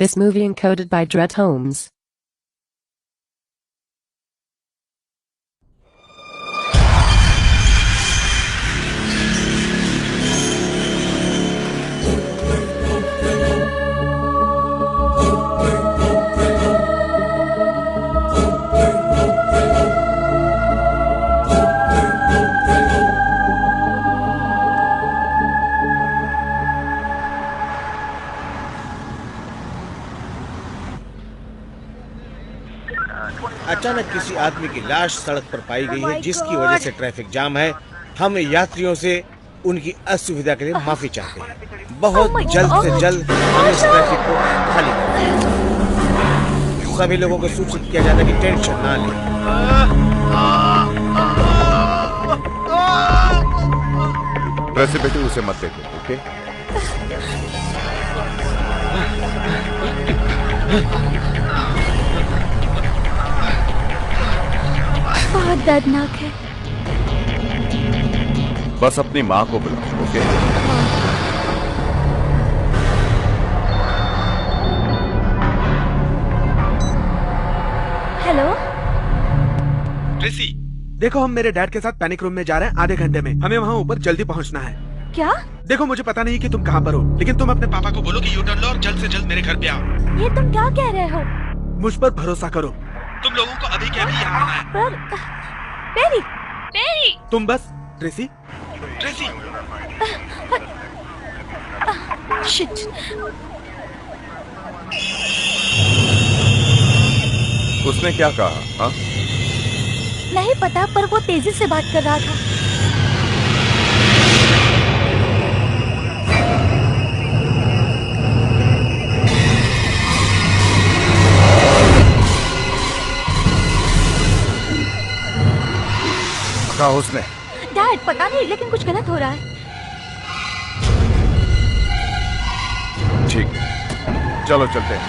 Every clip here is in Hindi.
This movie encoded by Dret Holmes. अचानक किसी आदमी की लाश सड़क पर पाई गई है, जिसकी वजह से ट्रैफिक जाम है। हम यात्रियों से उनकी असुविधा के लिए माफी चाहते हैं। बहुत जल्द से जल्द हम इस ट्रैफिक को खाली करें। सभी लोगों को सूचित किया जाता है कि टेंशन ना लें। वैसे बेटे उसे मत देखो, ओके? बहुत दर्दनाक है। बस अपनी माँ को बुलाओ, ओके? हेलो ट्रेसी, देखो हम मेरे डैड के साथ पैनिक रूम में जा रहे हैं आधे घंटे में। हमें वहाँ ऊपर जल्दी पहुँचना है। क्या? देखो मुझे पता नहीं कि तुम कहाँ पर हो, लेकिन तुम अपने पापा को बोलो कि यू टर्न लो और जल्द से जल्द मेरे घर पे आओ। ये तुम क्या कह रहे हो? मुझ पर भरोसा करो। तुम लोगों को अभी के अभी यहाँ आना है। पर पेरी, पेरी। तुम बस ट्रेसी, ट्रेसी। शिट। उसने क्या कहा? हाँ? नहीं पता, पर वो तेजी से बात कर रहा था। कहा उसने? डैड पता नहीं, लेकिन कुछ गलत हो रहा है। ठीक है, चलो चलते हैं।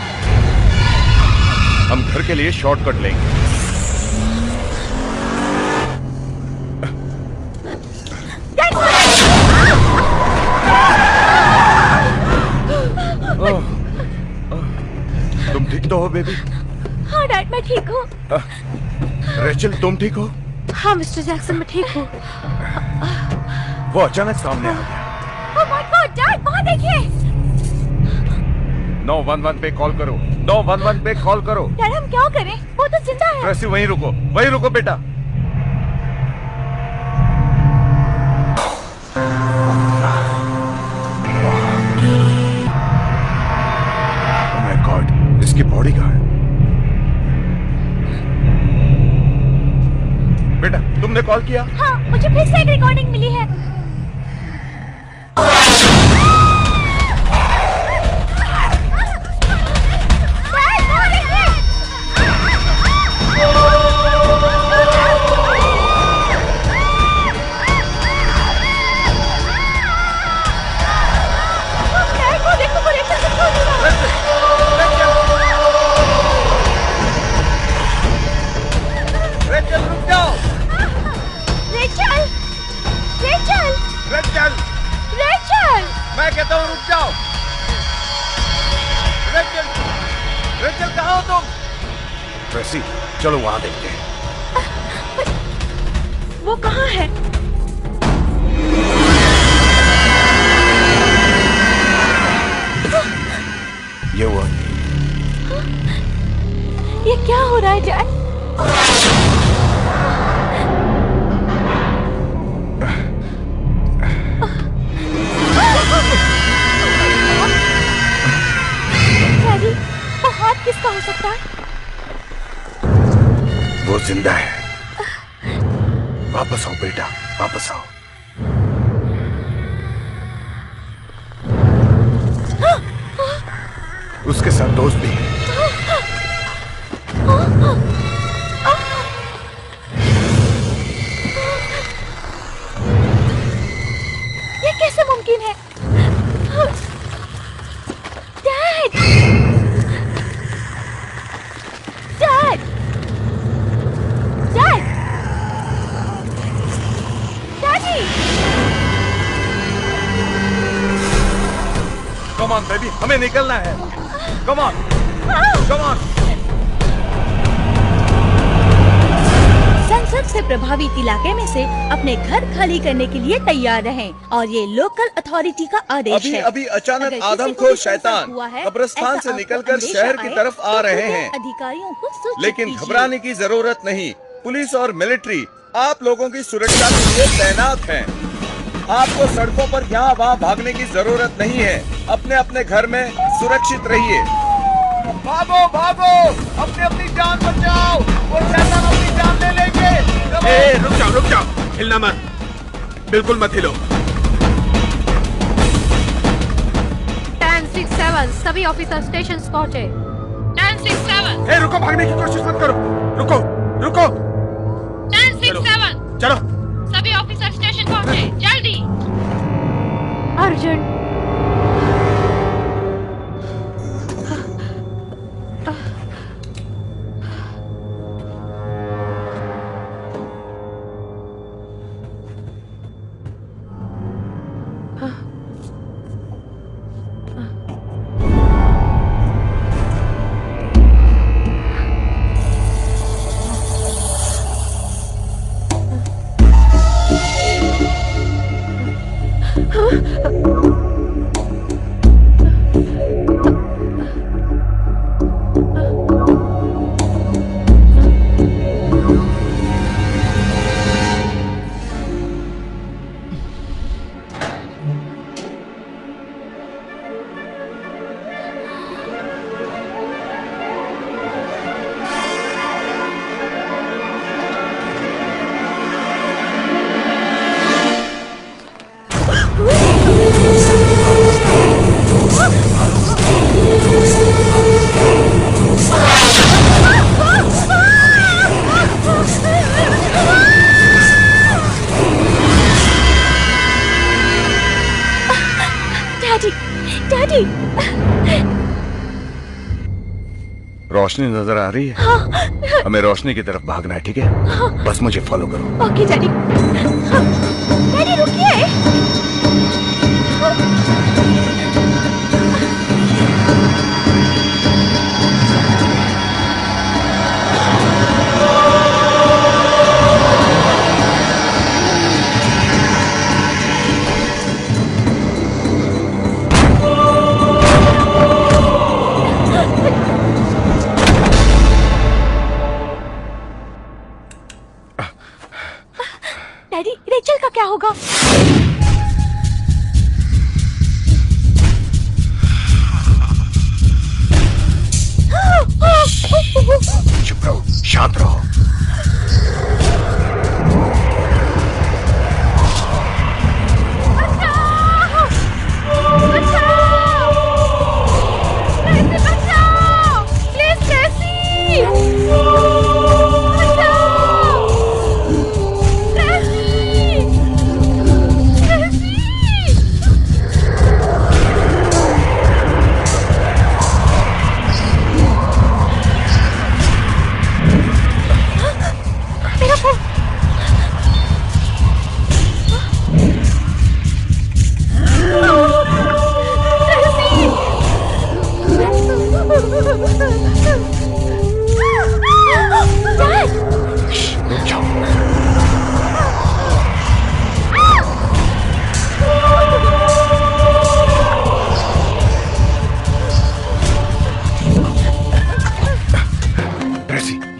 हम घर के लिए शॉर्टकट लेंगे। तुम ठीक तो हो बेबी? हाँ डैड, मैं ठीक हूँ। रेचल तुम ठीक हो? हाँ मिस्टर जैक्सन, मैं ठीक हूँ। वो अचानक सामने आ गया। ओह माय गॉड डैड, वहाँ देखिए। 911 पे कॉल करो। 911 पे कॉल करो। डैड हम क्या करें? वो तो जिंदा है। ट्रेसी वहीं रुको बेटा। ओह माय गॉड, इसकी बॉडी कहाँ है? बेटा तुमने कॉल किया? हाँ, मुझे फिर से एक रिकॉर्डिंग मिली है। मैं कहता हूँ रुक जाओ। रेचल कहाँ हो तुम? ट्रेसी चलो वहां देखते हैं। वो कहाँ है? ये हुआ। ये क्या हो रहा है डैड? वो हाथ किसका हो सकता है? वो जिंदा है। वापस आओ बेटा, वापस आओ। उसके साथ दोस्त भी है। ये कैसे मुमकिन है? Dad! Dad! Dad! Daddy! Come on baby, हमें निकलना है। Come on, come on. संसद से प्रभावित इलाके में से अपने घर खाली करने के लिए तैयार रहें और ये लोकल अथॉरिटी का आदेश अभी है। अभी अचानक अगर किसी आदमखोर को भी शैतान संसर्ग हुआ है, कब्रिस्तान ऐसा से आपको निकलकर अंदेशा शहर की आए, तरफ आ तो रहे तुरंत हैं। अधिकारियों को सूचित लेकिन कीजिए। घबराने की जरूरत नहीं। पुलिस और मिलिट्री आप लोगों की सुरक्षा के लिए तैनात हैं। आपको सड़कों पर यहाँ वहाँ भागने की जरूरत नहीं है। अपने अपने घर में सुरक्षित रहिए। भागो भागो, अपनी अपनी जान बचाओ, वो शैतान अपनी जान ले लेंगे। ए, रुक जाओ, हिलना मत, बिल्कुल मत हिलो। 1067 सभी ऑफिसर स्टेशन पहुंचे। 1067 ए, रुको, भागने की कोशिश मत करो। रुको रुको। 1067 चलो। सभी ऑफिसर स्टेशन पहुंचे, जल्दी। अर्जेंट। डैडी। रोशनी नजर आ रही है? हमें रोशनी की तरफ भागना है, ठीक है? बस मुझे फॉलो करो। Okay daddy. डैडी रुकिए। डैडी, रेचल का क्या होगा? चुप रहो, शांत रहो।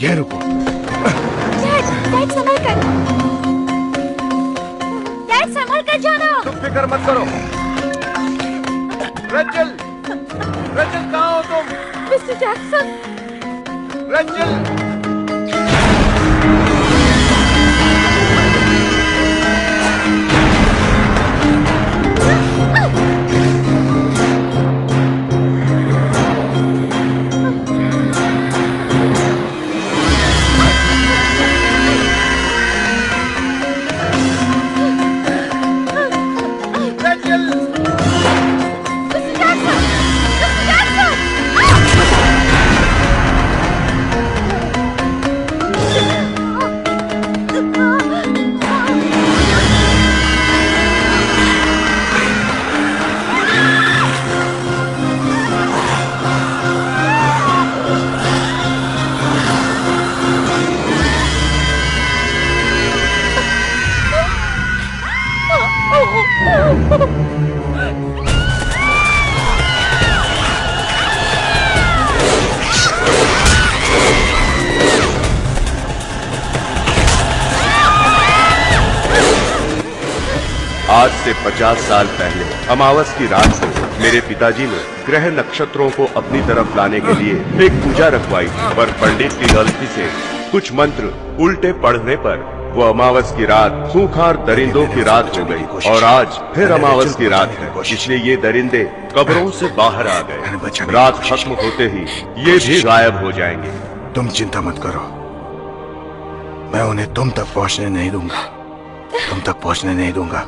ये रुको। डैड संभल कर। डैड संभल कर जाना। तुम फिक्र मत करो। रेचल, रेचल कहाँ हो तुम? Mister Jackson. रेचल। आज से 50 साल पहले अमावस की रात को मेरे पिताजी ने ग्रह नक्षत्रों को अपनी तरफ लाने के लिए एक पूजा रखवाई थी, पर पंडित की गलती से कुछ मंत्र उल्टे पढ़ने पर वो अमावस की रात खूंखार दरिंदों की रात हो गई और आज फिर अमावस की रात है, इसलिए ये दरिंदे कब्रों से बाहर आ गए। रात खत्म होते ही ये भी गायब हो जाएंगे। तुम चिंता मत करो, मैं उन्हें तुम तक पहुंचने नहीं दूंगा, तुम तक पहुंचने नहीं दूंगा।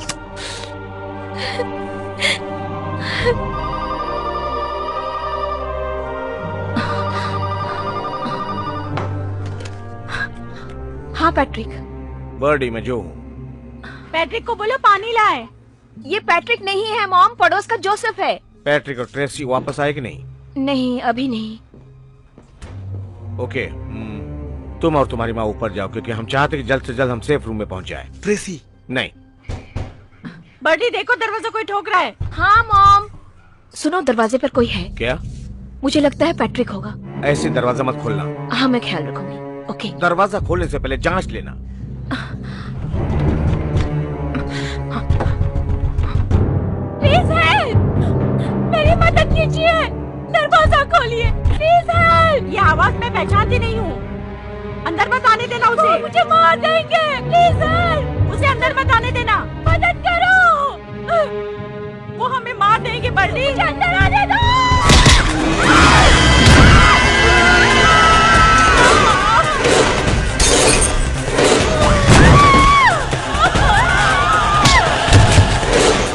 हाँ पैट्रिक। बर्डी मैं जो हूँ। पैट्रिक को बोलो पानी लाए। ये पैट्रिक नहीं है मॉम, पड़ोस का जोसेफ है। पैट्रिक और ट्रेसी वापस आए कि नहीं? नहीं, अभी नहीं। ओके, तुम और तुम्हारी माँ ऊपर जाओ क्योंकि हम चाहते कि जल्द से जल्द हम सेफ रूम में पहुंच जाए। ट्रेसी नहीं। बर्डी देखो, दरवाजा कोई ठोक रहा है। हाँ मॉम। सुनो, दरवाजे पर कोई है। क्या? मुझे लगता है पैट्रिक होगा। ऐसे दरवाजा मत खोलना। हाँ, मैं ख्याल रखूंगी। ओके। दरवाजा खोलने से पहले जांच लेना। प्लीज हेल्प, मेरी मदद कीजिए, दरवाजा खोलिए प्लीज हेल्प। ये आवाज मैं पहचानती नहीं हूँ, अंदर मत आने देना उसे। वो मुझे मार देंगे, प्लीज हेल्प। उसे अंदर मत आने देना, मदद करो। वो हमें मार देंगे बर्डी, मुझे अंदर आने दो।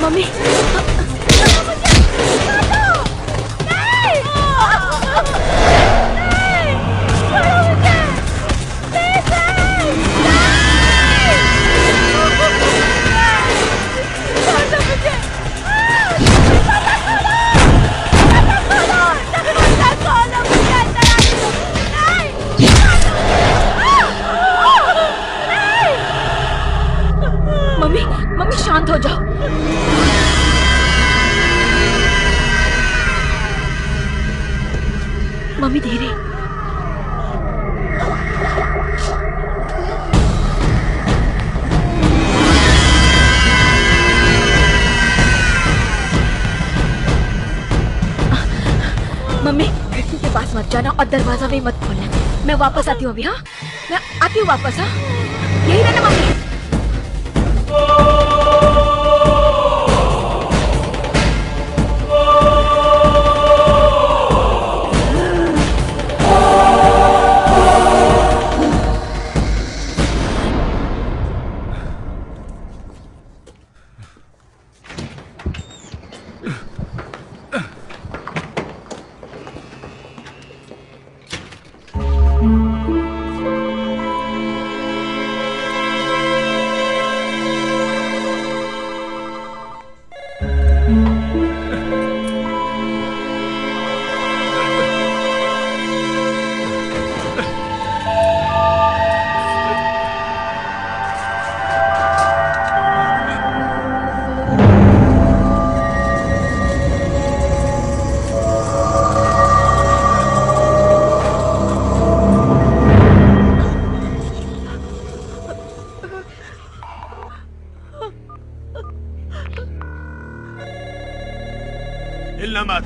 मम्मी, मम्मी, मम्मी शांत हो जाओ। मम्मी धीरे। मम्मी, खिड़की के पास मत जाना और दरवाजा भी मत खोलना। मैं वापस आती हूँ अभी। हाँ, मैं आती हूँ वापस। हाँ, यही रहना मम्मी। हिलना मत।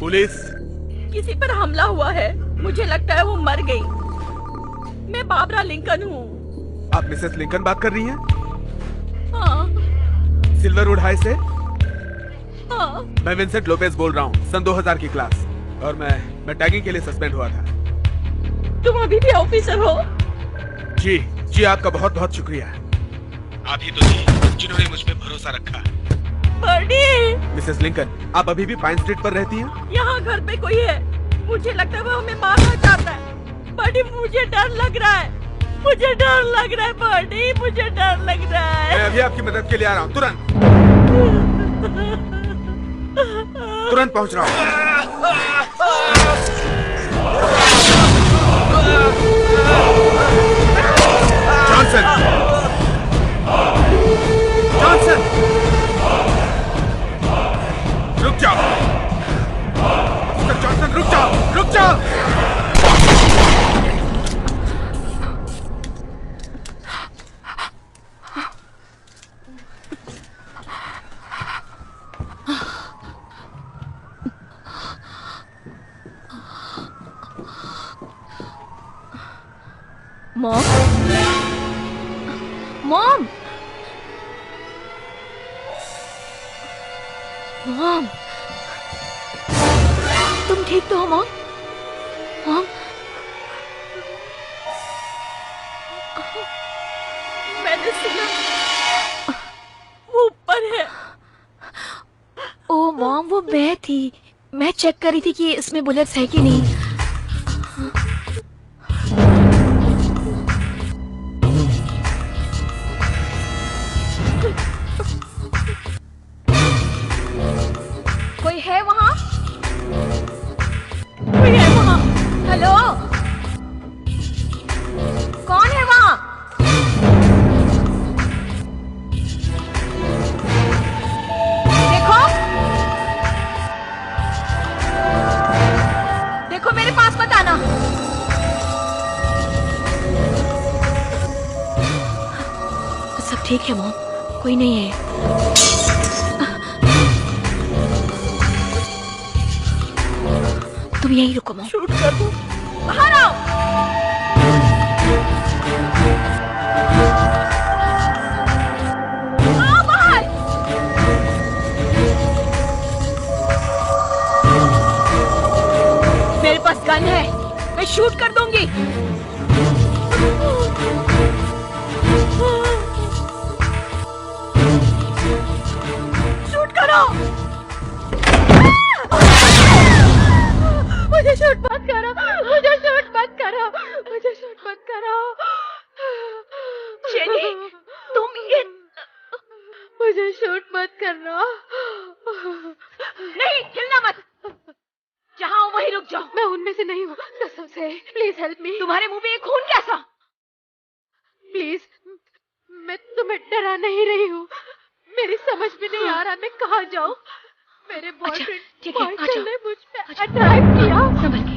पुलिस, किसी पर हमला हुआ है, मुझे लगता है वो मर गई। मैं बाबरा लिंकन हूँ। आप मिसेस लिंकन बात कर रही हैं? हाँ। सिल्वरवुड हाई से? हाँ। मैं विंसेंट लोपेज बोल रहा हूँ, सन 2000 की क्लास, और मैं टैगिंग के लिए सस्पेंड हुआ था। तुम अभी भी ऑफिसर हो? जी जी, आपका बहुत बहुत शुक्रिया। आप ही तो थी जिन्होंने मुझ पे भरोसा रखा। बर्डी! मिसेस लिंकन, आप अभी भी पाइन स्ट्रीट पर रहती हैं? यहाँ घर पे कोई है, मुझे लगता है वो हमें मारना चाहता है। बर्डी, मुझे डर लग रहा है, मुझे डर लग रहा है बर्डी, मुझे डर लग रहा है। मैं अभी आपकी मदद के लिए आ रहा हूँ, तुरंत पहुँच रहा हूँ। जॉनसन, जॉनसन, रुक जाओ, मिस्टर जॉनसन, रुक जाओ, रुक जाओ। मॉम, मॉम, मॉम, तुम ठीक तो हो मॉम? मॉम, मैंने सुना वो ऊपर है। ओ मॉम, वो मैं थी। मैं चेक कर रही थी कि इसमें बुलेट्स है कि नहीं। कोई है वहाँ? कोई है वहाँ? हेलो, कौन है वहाँ? देखो, देखो मेरे पास मत आना। सब ठीक है मॉम, कोई नहीं है। तुम यहीं रुको मॉम। शूट कर दो। बाहर आओ। आओ बाहर। मेरे पास गन है, मैं शूट कर दूंगी। शूट करो। मुझे शूट मत करो, मुझे शूट मत करो, मुझे शूट मत करो। शेनी, तुम मुझे शूट मत करना। नहीं, हिलना मत। जहाँ हो वहीं रुक जाओ। मैं उनमें से नहीं हूँ, कसम से। Please help me. तुम्हारे मुंह पे ये खून कैसा? प्लीज, मैं तुम्हें डरा नहीं रही हूँ। मेरी समझ में नहीं आ रहा मैं कहाँ जाऊँ। मेरे बॉयफ्रेंड ने मुझ पे अटैक किया। संभल के।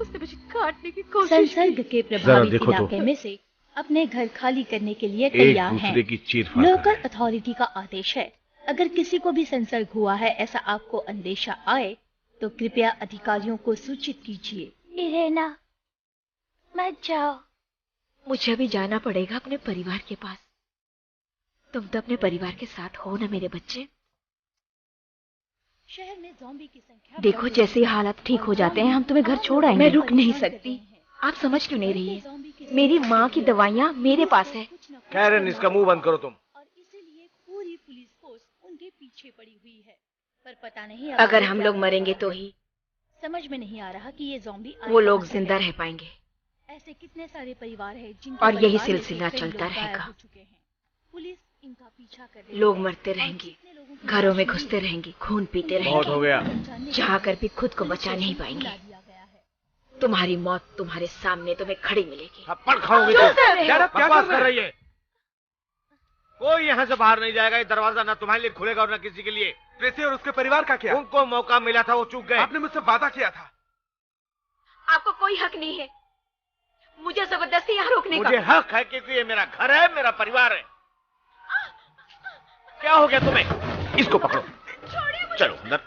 उसने मुझे काटने की कोशिश की। संसर्ग के प्रभावित इलाके में से अपने घर खाली करने के लिए तैयार हैं। लोकल अथॉरिटी का आदेश है, अगर किसी को भी संसर्ग हुआ है ऐसा आपको अंदेशा आए तो कृपया अधिकारियों को सूचित कीजिए। इरेना, मत जाओ। मुझे अभी जाना पड़ेगा अपने परिवार के पास। तुम तो अपने परिवार के साथ हो ना मेरे बच्चे। शहर में ज़ॉम्बी की संख्या देखो, जैसे ही हालात ठीक हो जाते हैं हम तुम्हें घर छोड़ आएंगे। मैं रुक नहीं सकती। आप समझ क्यों नहीं रही है? मेरी माँ की दवाइयाँ मेरे पास है। कैरन, इसका मुंह बंद करो तुम। और इसीलिए पूरी पुलिस फोर्स उनके पीछे पड़ी हुई है। पर पता नहीं अगर हम लोग मरेंगे तो ही समझ में नहीं आ रहा कि ये ज़ॉम्बी वो लोग जिंदा रह पाएंगे। ऐसे कितने सारे परिवार हैं जिनके और यही परिवार सिलसिला में से कई चलता लोग गायब रहेगा। हो चुके हैं। पुलिस इनका पीछा कर रही है। लोग मरते रहेंगे, घरों में घुसते रहेंगे, खून पीते बहुत हो रहेंगे, गया। चाह कर भी खुद को बचा नहीं पाएंगे। तुम्हारी मौत तुम्हारे सामने तुम्हें खड़ी मिलेगी। थप्पड़ खाओगे तुम। क्या बकवास कर रही है? कोई यहाँ से बाहर नहीं जाएगा। ये दरवाजा ना तुम्हारे लिए खुलेगा और ना किसी के लिए। ट्रेसी और उसके परिवार का क्या? उनको मौका मिला था, वो चूक गए। आपने मुझसे वादा किया था। आपको कोई हक नहीं है मुझे जबरदस्ती यहाँ रोकने का। मुझे हक है क्योंकि ये मेरा घर है, मेरा परिवार है। क्या हो गया तुम्हें? इसको पकड़ो। चलो अंदर,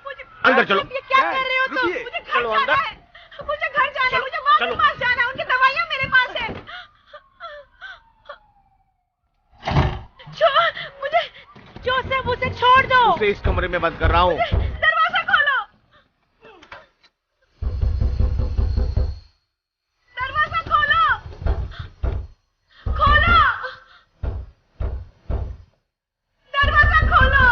अंदर चलो। ये क्या कर रहे हो तुम? मुझे घर चलो जाना अंदर। है, मुझे घर जाना है, मुझे माँ के पास जाना है, उनकी दवाइयाँ मेरे पास है। मुझे जोसेफ, मुझे छोड़ दो। उसे इस कमरे में बंद कर रहा हूँ। दरवाजा खोलो, दरवाजा खोलो, खोलो, दरवाजा खोलो।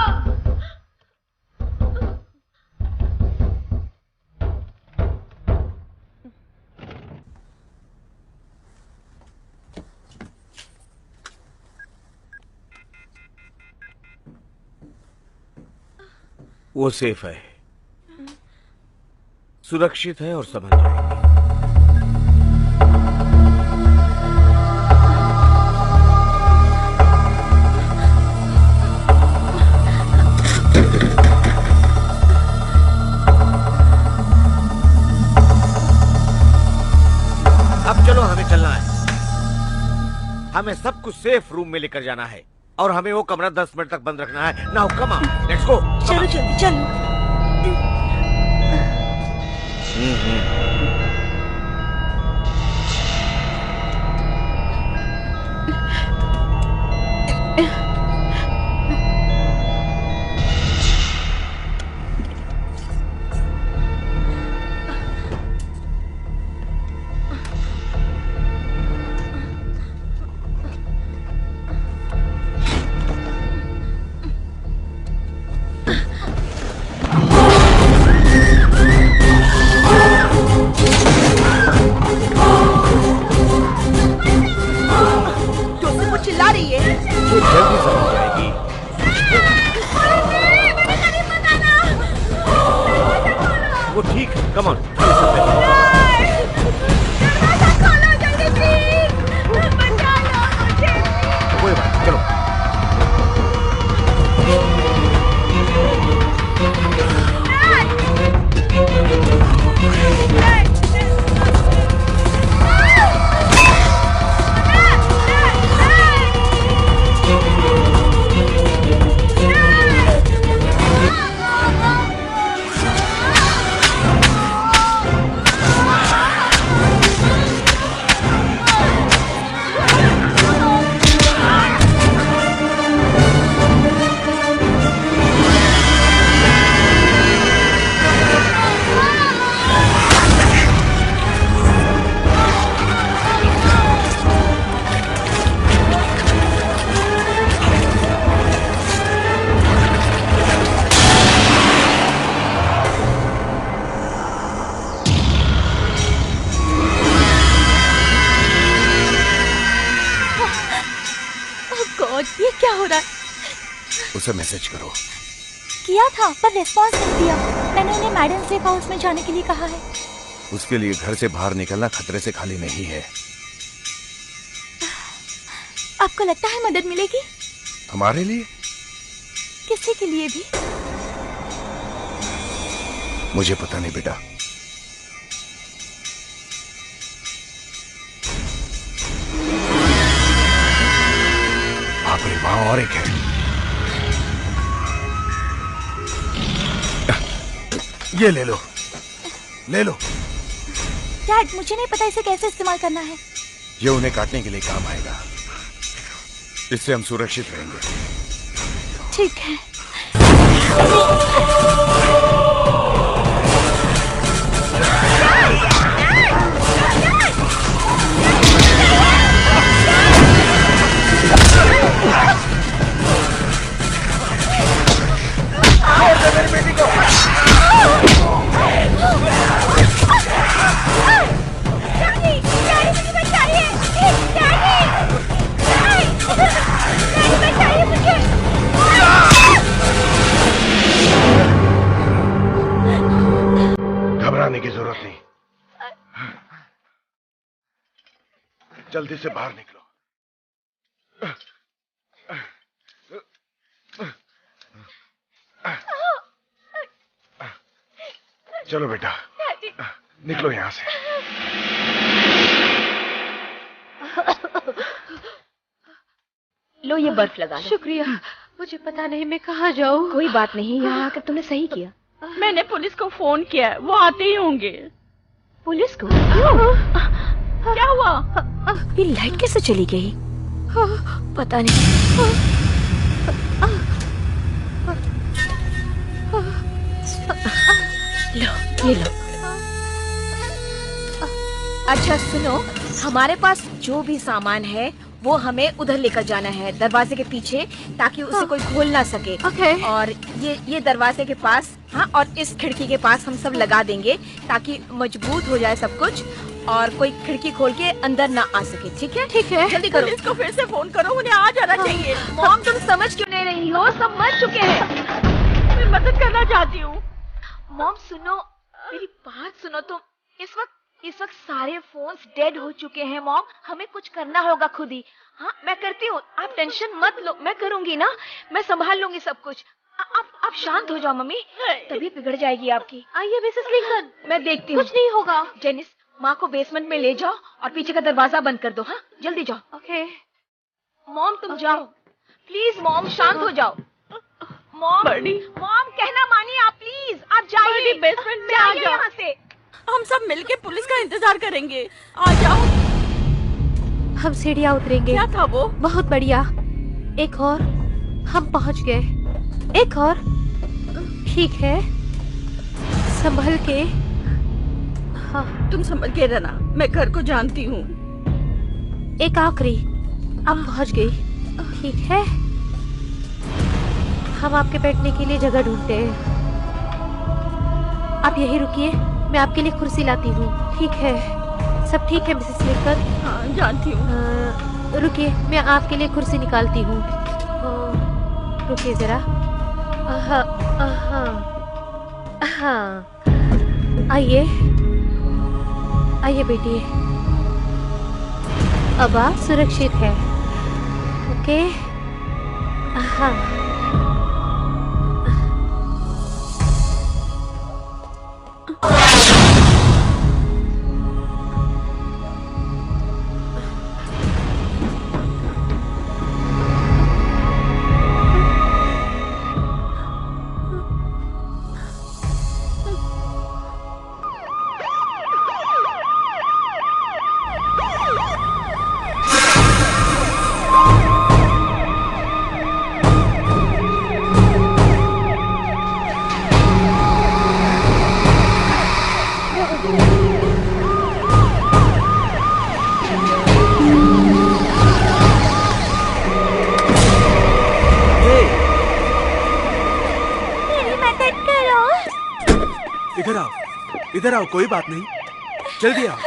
वो सेफ है, सुरक्षित है और संभल जाएगी। अब चलो, हमें चलना है। हमें सब कुछ सेफ रूम में लेकर जाना है और हमें वो कमरा 10 मिनट तक बंद रखना है। Now come on, let's go. चलो जल्दी चलो। Come on. दरवाजा खोलो जल्दी प्लीज, बचा लो मुझे। कोई बात नहीं, चलो। ये क्या हो रहा है? उसे मैसेज करो। किया था पर रिस्पॉन्स नहीं दिया। मैंने उन्हें मैडम सेफ हाउस में जाने के लिए कहा है। उसके लिए घर से बाहर निकलना खतरे से खाली नहीं है। आपको लगता है मदद मिलेगी? हमारे लिए? किसी के लिए भी? मुझे पता नहीं बेटा। वहां और एक है। ये ले लो, ले लो। डैड, मुझे नहीं पता इसे कैसे इस्तेमाल करना है। ये उन्हें काटने के लिए काम आएगा। इससे हम सुरक्षित रहेंगे। ठीक है। घबराने की जरूरत नहीं। जल्दी से बाहर निकलो। चलो बेटा, निकलो यहां से। लो ये बर्फ लगा लो। शुक्रिया। मुझे पता नहीं मैं कहाँ जाऊँ। कोई बात नहीं, यहाँ आकर तुमने सही किया। मैंने पुलिस को फोन किया है, वो आते ही होंगे। पुलिस को? क्यों? क्या हुआ? ये लाइट कैसे चली गई? पता नहीं। लो ये लो। अच्छा सुनो, हमारे पास जो भी सामान है वो हमें उधर लेकर जाना है, दरवाजे के पीछे, ताकि उसे कोई खोल ना सके। और ये दरवाजे के पास, हाँ, और इस खिड़की के पास हम सब लगा देंगे ताकि मजबूत हो जाए सब कुछ और कोई खिड़की खोल के अंदर ना आ सके। ठीक है? ठीक है, जल्दी करो। पुलिस को फिर से फोन करो, उन्हें आ जाना चाहिए। मॉम तुम समझ क्यों नहीं रही हो? सब मर चुके हैं। मैं मदद करना चाहती हूँ। मॉम सुनो, मेरी बात सुनो तुम। इस वक्त सारे फोन्स डेड हो चुके हैं मॉम। हमें कुछ करना होगा खुद ही। हाँ मैं करती हूँ, आप टेंशन मत लो, मैं करूँगी ना, मैं संभाल लूंगी सब कुछ। आप शांत हो जाओ मम्मी, तबीयत बिगड़ जाएगी आपकी। आइए मिसेस लिंकन, मैं देखती हूँ। कुछ नहीं होगा। जेनिस, माँ को बेसमेंट में ले जाओ और पीछे का दरवाजा बंद कर दो। हाँ जल्दी जाओ। ओके मॉम तुम जाओ प्लीज। मॉम शांत हो जाओ। मॉम कहना मानिए आप, प्लीज आप जाइए। बेसमेंट में आ जाओ यहाँ से। हम सब मिलके पुलिस का इंतजार करेंगे। आ जाओ। हम सीढ़ियाँ उतरेंगे। क्या था वो? बहुत बढ़िया। एक और, हम पहुंच गए। एक और, ठीक है, संभल के। हाँ तुम संभल के रहना, मैं घर को जानती हूँ। एक आखिरी, आप पहुंच गई। ठीक है, हम आपके बैठने के लिए जगह ढूंढते हैं। आप यहीं रुकिए, मैं आपके लिए कुर्सी लाती हूँ। ठीक है? सब ठीक है मिसेस लिंकन? हाँ जानती हूँ। रुकिए, मैं आपके लिए कुर्सी निकालती हूँ। रुकिए जरा। हाँ। आइए आइए बेटी, अब आप सुरक्षित है। ओके, हाँ। इधर आओ, कोई बात नहीं, जल्दी आओ।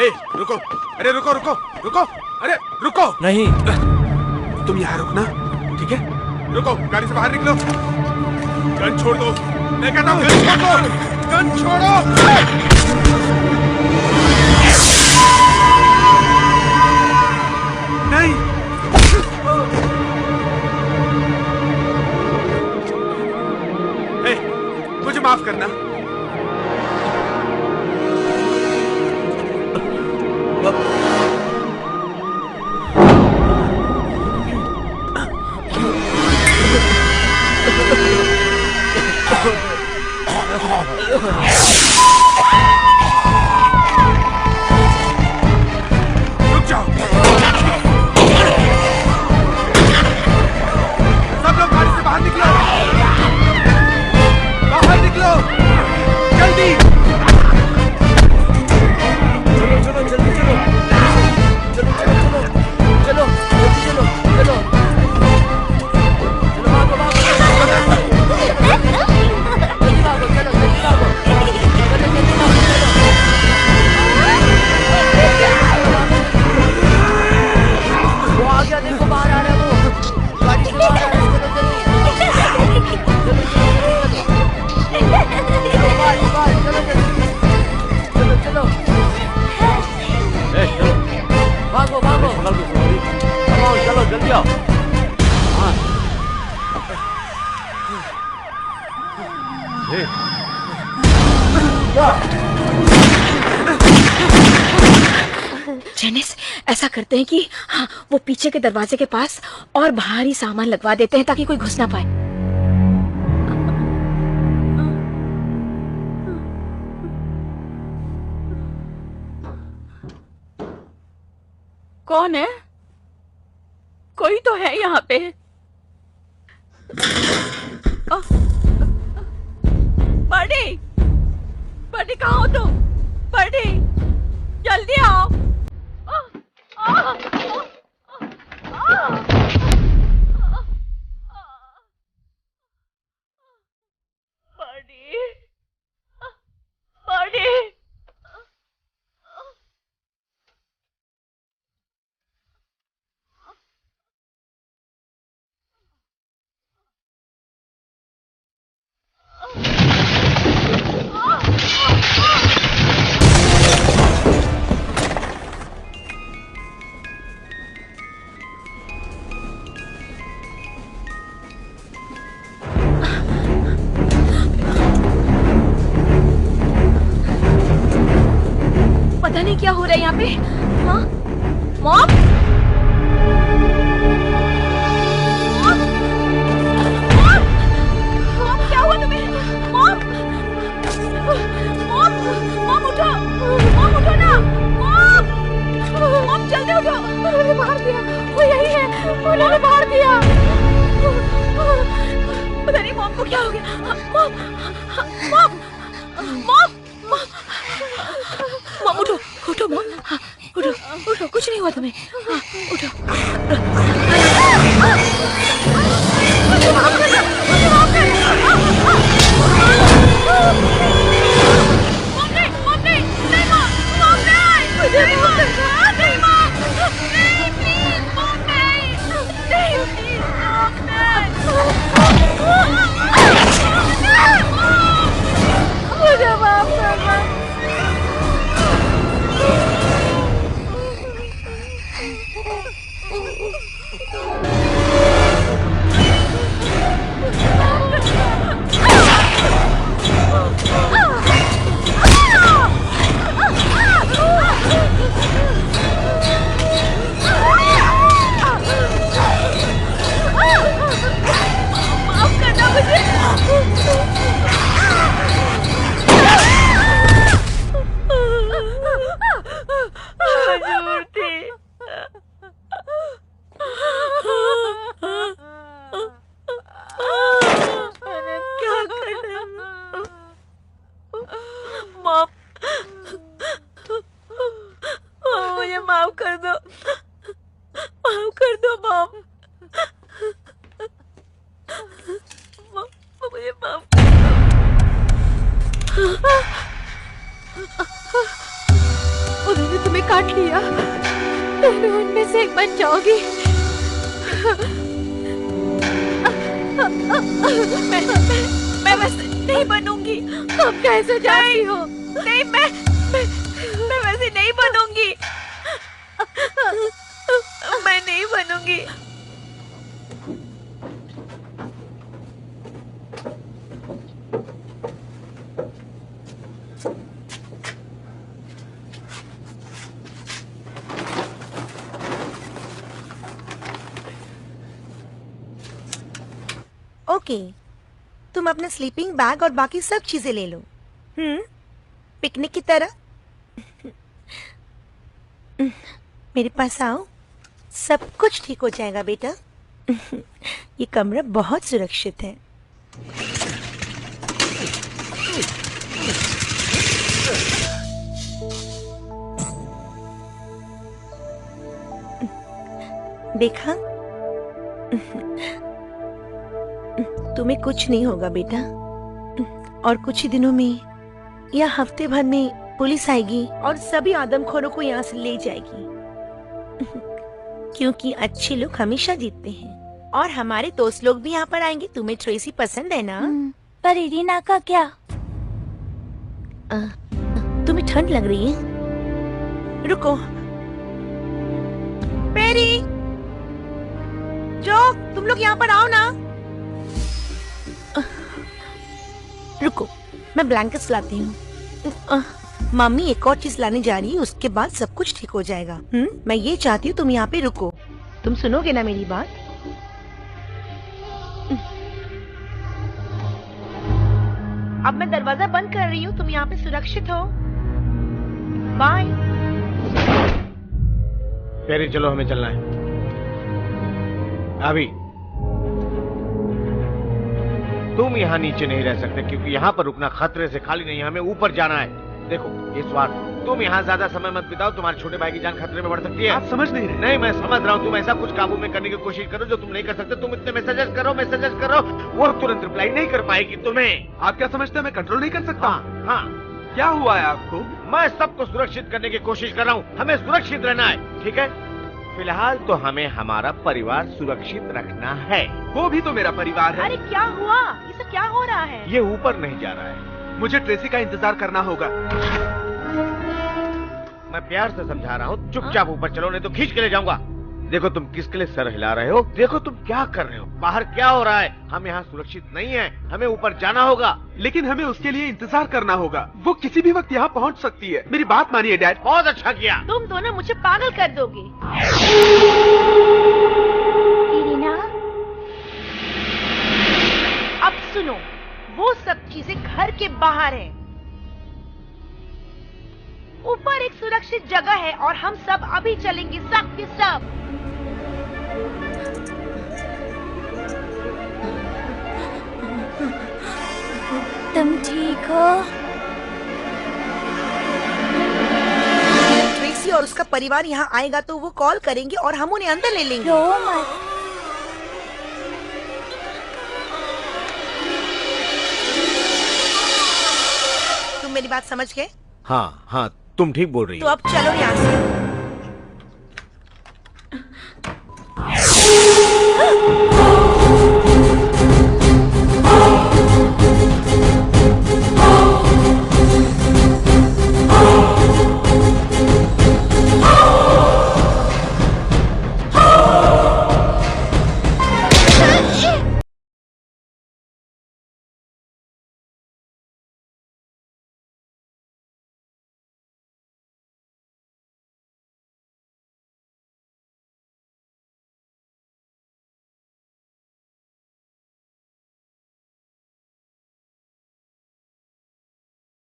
ए, रुको, अरे रुको रुको रुको, अरे रुको। नहीं, तुम यहाँ रुकना, ठीक है? रुको, गाड़ी से बाहर निकलो। गन छोड़ दो, मैं कहता हूँ गन छोड़ दो, गन छोड़ो। नहीं, मुझे माफ करना। रुक जाओ, सब लोग गाड़ी से बाहर निकलो, बाहर निकलो, जल्दी। चलो चलो जल्दी चलो, चलो चलो चलो चलो जल्दी चलो चलो चलो, भागो भागो जल्दी भागो, चलो जल्दी भागो, चलो जल्दी भागो, चलो। वो आ गया, देखो बाहर आ रहा है, वो गाड़ी से बाहर आ रहा है, चलो जल्दी चलो चलो बाहर बाहर, चलो चलो चलो चलो, भागो भागो, चलो जल्दी आओ। हाँ, जेनिस, ऐसा करते हैं कि हाँ, वो पीछे के दरवाजे के पास और बाहरी सामान लगवा देते हैं ताकि कोई घुस ना पाए। कौन है? कोई तो है यहाँ पे। बर्डी, बर्डी कहाँ हो तुम? बर्डी, जल्दी आओ। Birdie, birdie. पता नहीं क्या हो रहा है यहाँ पे। हाँ, मॉम, मॉम, क्या हुआ तुम्हें? मॉम, मॉम, मॉम उठो, मॉम उठो ना, मॉम, मॉम जल्दी उठो। उन्होंने बाहर दिया, वो यही है, उन्होंने बाहर दिया। पता नहीं मॉम को क्या हो गया। मॉम, मॉम, मॉम, मॉम उठो, उठो मॉम, हाँ, उठो, उठो, कुछ नहीं हुआ तुम्हें, हाँ, उठो। उन्होंने तुम्हें काट लिया, तुम उनमें से एक बन जाओगी। मैं वैसे नहीं बनूंगी। तुम कैसे जाती हो? नहीं, मैं वैसे नहीं बनूंगी। मैं नहीं बनूंगी। ओके, तुम अपना स्लीपिंग बैग और बाकी सब चीजें ले लो। पिकनिक की तरह। मेरे पास आओ, सब कुछ ठीक हो जाएगा बेटा। ये कमरा बहुत सुरक्षित है। देखा, तुम्हें कुछ नहीं होगा बेटा। और कुछ ही दिनों में या हफ्ते भर में पुलिस आएगी और सभी आदमखोरों को यहाँ से ले जाएगी। क्योंकि अच्छे लोग हमेशा जीतते हैं। और हमारे दोस्त लोग भी यहाँ पर आएंगे। तुम्हें ट्रेसी पसंद है ना? पर इरीना का क्या? तुम्हें ठंड लग रही है? रुको, पेरी, जो तुम लोग यहाँ पर आओ ना। रुको, मैं ब्लैंकेट्स लाती हूँ। मम्मी एक और चीज लाने जा रही है, उसके बाद सब कुछ ठीक हो जाएगा। मैं ये चाहती हूँ तुम यहाँ पे रुको। तुम सुनोगे ना मेरी बात? अब मैं दरवाजा बंद कर रही हूँ, तुम यहाँ पे सुरक्षित हो। बाय। पेरी, चलो, हमें चलना है अभी। तुम यहाँ नीचे नहीं रह सकते, क्योंकि यहाँ पर रुकना खतरे से खाली नहीं, हमें ऊपर जाना है। देखो, इस बार तुम यहाँ ज्यादा समय मत बिताओ, तुम्हारे छोटे भाई की जान खतरे में बढ़ सकती है। आप समझ नहीं रहे। नहीं, मैं समझ रहा हूँ। तुम ऐसा कुछ काबू में करने की कोशिश करो जो तुम नहीं कर सकते। तुम इतने मैसेजेस करो, वो तुरंत रिप्लाई नहीं कर पाएगी तुम्हें। आप क्या समझते हैं मैं कंट्रोल नहीं कर सकता? हाँ, क्या हुआ है आपको? मैं सबको सुरक्षित करने की कोशिश कर रहा हूँ। हमें सुरक्षित रहना है, ठीक है? फिलहाल तो हमें हमारा परिवार सुरक्षित रखना है। वो भी तो मेरा परिवार है। अरे क्या हुआ? ये सब क्या हो रहा है? ये ऊपर नहीं जा रहा है। मुझे ट्रेसी का इंतजार करना होगा। मैं प्यार से समझा रहा हूँ, चुपचाप ऊपर चलो, नहीं तो खींच के ले जाऊंगा। देखो, तुम किसके लिए सर हिला रहे हो? देखो तुम क्या कर रहे हो, बाहर क्या हो रहा है। हम यहाँ सुरक्षित नहीं हैं, हमें ऊपर जाना होगा। लेकिन हमें उसके लिए इंतजार करना होगा। वो किसी भी वक्त यहाँ पहुँच सकती है। मेरी बात मानिए डैड। बहुत अच्छा किया। तुम दोनों मुझे पागल कर दोगे। इरीना, अब सुनो, वो सब चीजें घर के बाहर है। ऊपर एक सुरक्षित जगह है और हम सब अभी चलेंगे, सब के सब। तुम ठीक हो? ट्रेसी और उसका परिवार यहाँ आएगा तो वो कॉल करेंगे और हम उन्हें अंदर ले लेंगे। रो मत। तुम मेरी बात समझ गए? हाँ हाँ, तुम ठीक बोल रही तो हो। अब चलो यहाँ से।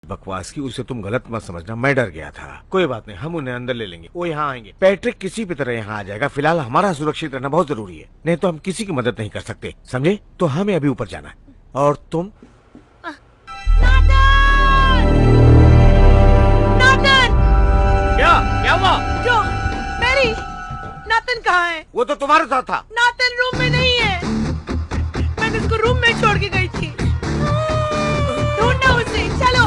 बकवास की, उसे तुम गलत मत समझना, मैं डर गया था। कोई बात नहीं, हम उन्हें अंदर ले लेंगे, वो यहाँ आएंगे। पैट्रिक किसी भी तरह यहाँ आ जाएगा। फिलहाल हमारा सुरक्षित रहना बहुत जरूरी है, नहीं तो हम किसी की मदद नहीं कर सकते, समझे? तो हमें अभी ऊपर जाना है। और तुम? क्या हुआ? जो मेरी नातन कहाँ है? वो तो तुम्हारे साथ था। नातन रूम में नहीं है, मैंने उसको रूम में छोड़ के गई थी। ढूंढना उसे, चलो।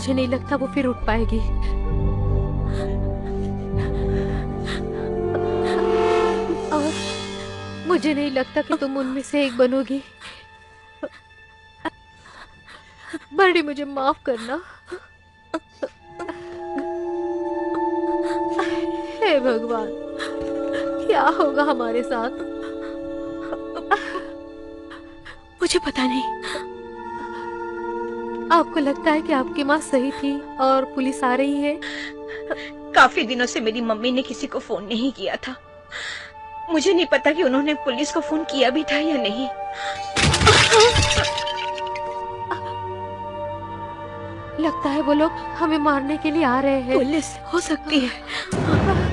मुझे नहीं लगता वो फिर उठ पाएगी। और मुझे नहीं लगता कि तुम उनमें से एक बनोगी। बर्डी, मुझे माफ करना। हे भगवान, क्या होगा हमारे साथ? मुझे पता नहीं। आपको लगता है कि आपकी माँ सही थी और पुलिस आ रही है? काफी दिनों से मेरी मम्मी ने किसी को फोन नहीं किया था। मुझे नहीं पता कि उन्होंने पुलिस को फोन किया भी था या नहीं। लगता है वो लोग हमें मारने के लिए आ रहे हैं। पुलिस हो सकती है।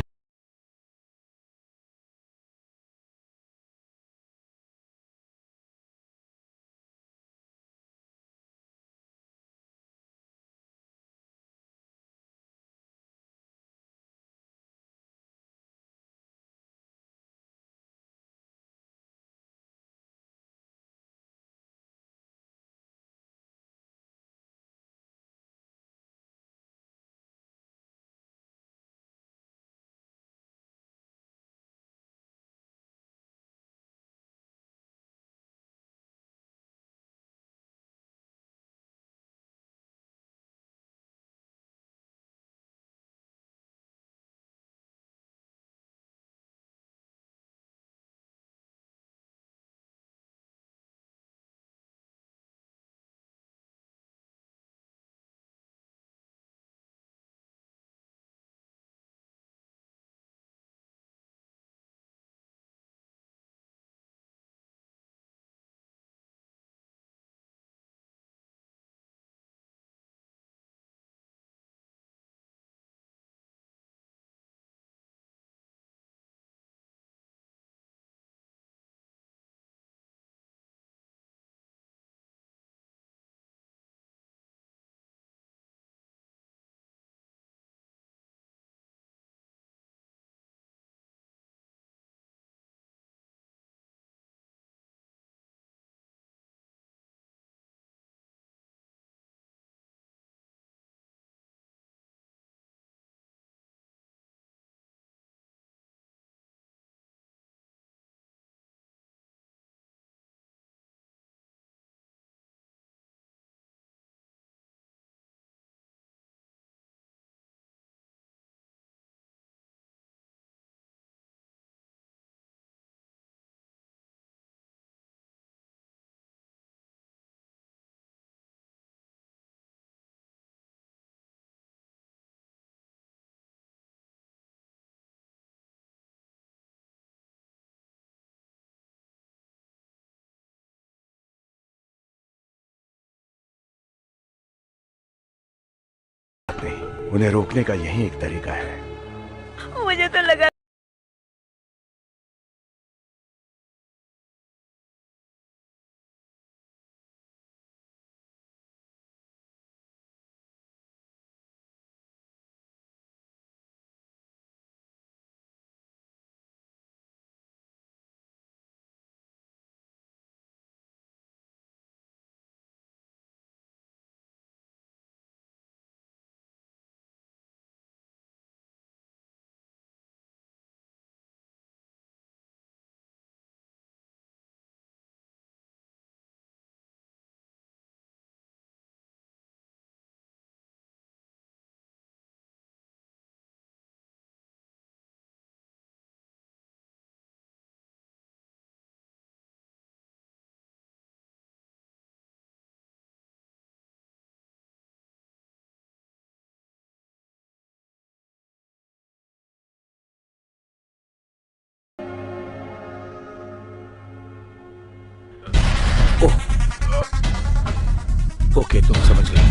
उन्हें रोकने का यही एक तरीका है। मुझे तो लगा ओके, तुम समझ गए।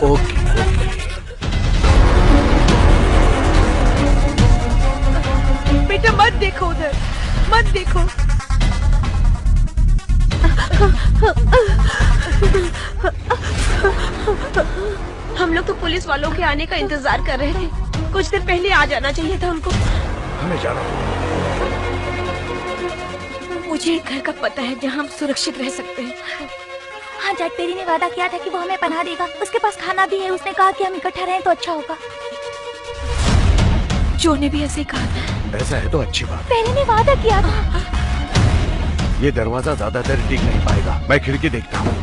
Okay okay. बेटा मत देखो उधर, मत देखो। हम लोग तो पुलिस वालों के आने का इंतजार कर रहे थे। कुछ देर पहले आ जाना चाहिए था उनको। हमें जाना होगा। मुझे एक घर का पता है जहाँ हम सुरक्षित रह सकते हैं। हाँ जैक पेरी ने वादा किया था कि वो हमें पनाह देगा। उसके पास खाना भी है। उसने कहा कि हम इकट्ठा रहें तो अच्छा होगा। जो ने भी ऐसे ही कहा था। ऐसा है तो अच्छी बात। पेरी ने वादा किया था। ये दरवाजा ज्यादा देर टिक नहीं पाएगा। मैं खिड़की देखता हूँ।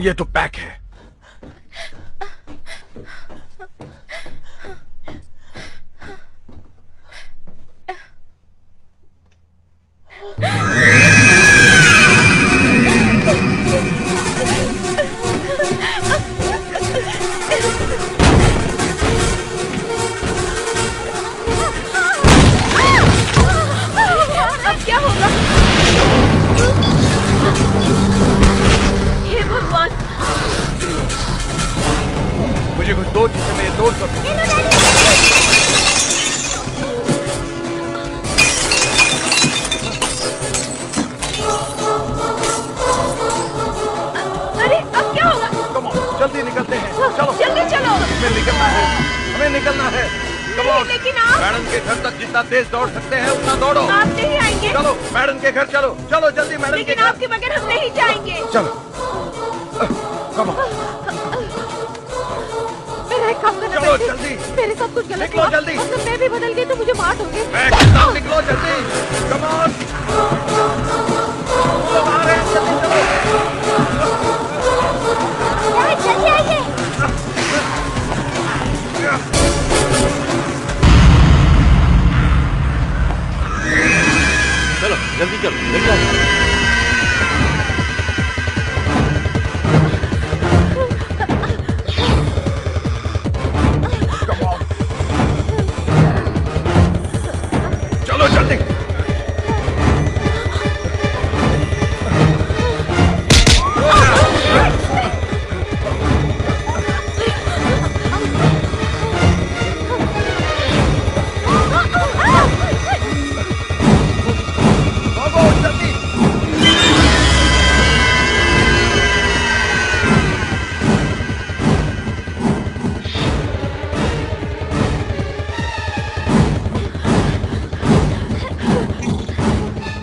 ये तो पैक है। अब क्या होगा? हे भगवान! मुझे कुछ दो जिससे मैं ये तोड़ सकूं। अरे अब क्या होगा? कम ऑन, जल्दी निकलते हैं। चलो जल्दी चलो। हमें निकलना है। हमें निकलना है। Come on. लेकिन आप मैडम के घर तक जितना तेज दौड़ सकते हैं उतना दौड़ो। आप नहीं आएंगे। चलो मैडम के घर चलो। चलो जल्दी मैडम के लेकिन घर। आपके बगैर हम नहीं जाएंगे। चलो कम ऑन। मेरा एक काम करना। चलो जल्दी। मेरे साथ कुछ गलत निकलो हुआ। जल्दी। मतलब मैं भी बदल गई तो मुझे मार दोगे। मैं कहता हूं निकलो जल्दी। Come on. चलो बाहर है। जल्दी जल्दी आइए। चलो जल्दी चलो जल्दी। चलो जल्दी।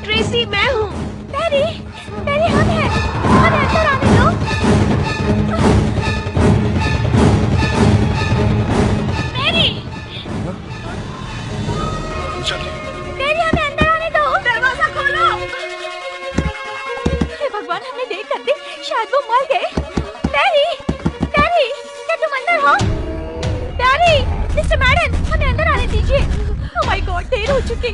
ट्रेसी मैं हूँ। पेरी पेरी हम हैं। हमें अंदर आने दो। पेरी पेरी हमें अंदर आने दो। दरवाजा खोलो। हे भगवान हमने देर कर दी। शायद वो मर गए। पेरी पेरी क्या तुम अंदर हो? पेरी मिस्टर मैडन हमें अंदर आने दीजिए। ओह माय गॉड देर हो चुकी।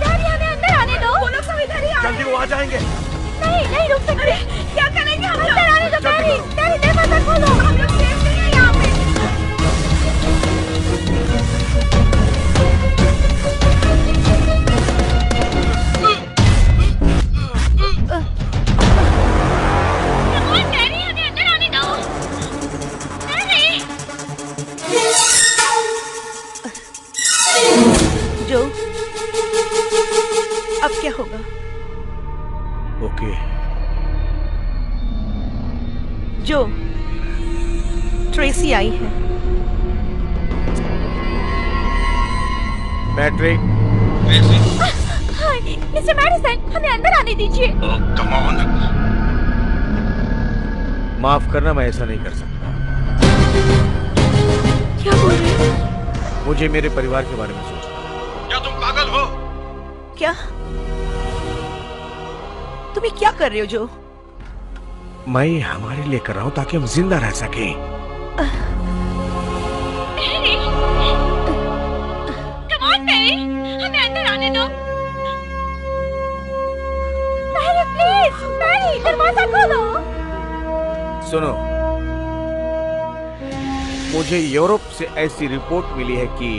पेरी हमें अंदर आने दो। वो लोग सब इधर ही आ रहे हैं। जल्दी वो आ जाएंगे। नहीं नहीं रुक सकते। क्या करेंगे हम लोग? अंदर आने दो पेरी। पेरी दरवाजा खोलो। हम लोग सेफ नहीं है यहाँ पे। पेरी हमें अंदर आने दो। पेरी जो अब क्या होगा? ओके। जो ट्रेसी आई है। पैट्रिक। हाय मिस्टर मैडिसन हमें अंदर आने दीजिए। Come on. माफ करना, मैं ऐसा नहीं कर सकता। क्या बोल रहे हैं? मुझे मेरे परिवार के बारे में सोचना। क्या तुम पागल हो? क्या तुम ये क्या कर रहे हो? जो मैं ये हमारे लिए कर रहा हूँ ताकि हम जिंदा रह सके। कम ऑन पेरी हमें अंदर आने दो। पेरी प्लीज पेरी दरवाजा खोलो। सुनो, मुझे यूरोप से ऐसी रिपोर्ट मिली है कि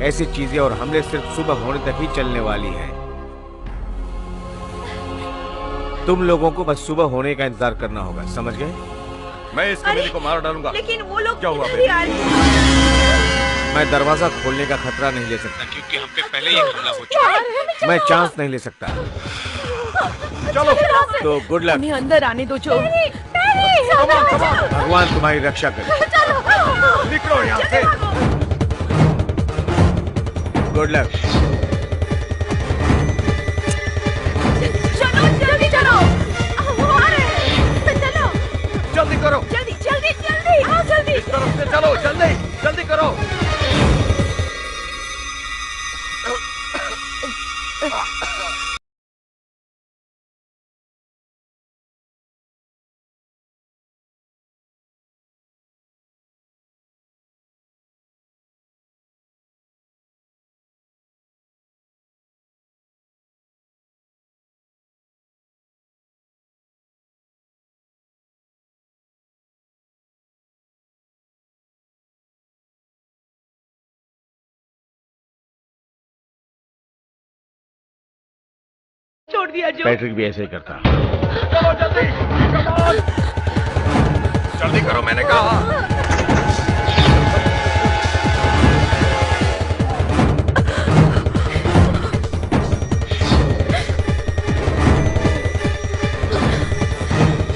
ऐसी चीजें और हमले सिर्फ सुबह होने तक ही चलने वाली हैं। तुम लोगों को बस सुबह होने का इंतजार करना होगा, समझ गए? मैं इस कमीने को मार डालूंगा। लेकिन वो लोग क्या हुआ इधर ही आ रहे हैं। मैं दरवाजा खोलने का खतरा नहीं ले सकता क्योंकि हम पे पहले ही हमला हो चुका है। मैं चांस नहीं ले सकता। चलो तो गुड लक। हमें अंदर आने दो जो। भगवान तुम्हारी रक्षा करे। निकलो यहाँ से। Good luck. चलो जल्दी चलो। चलो जल्दी करो। जल्दी जल्दी जल्दी हाँ जल्दी। इस तरफ से चलो, जल्दी जल्दी करो। छोड़ दिया जो। पैट्रिक भी ऐसे ही करता। चलो जल्दी, जल्दी करो मैंने कहा।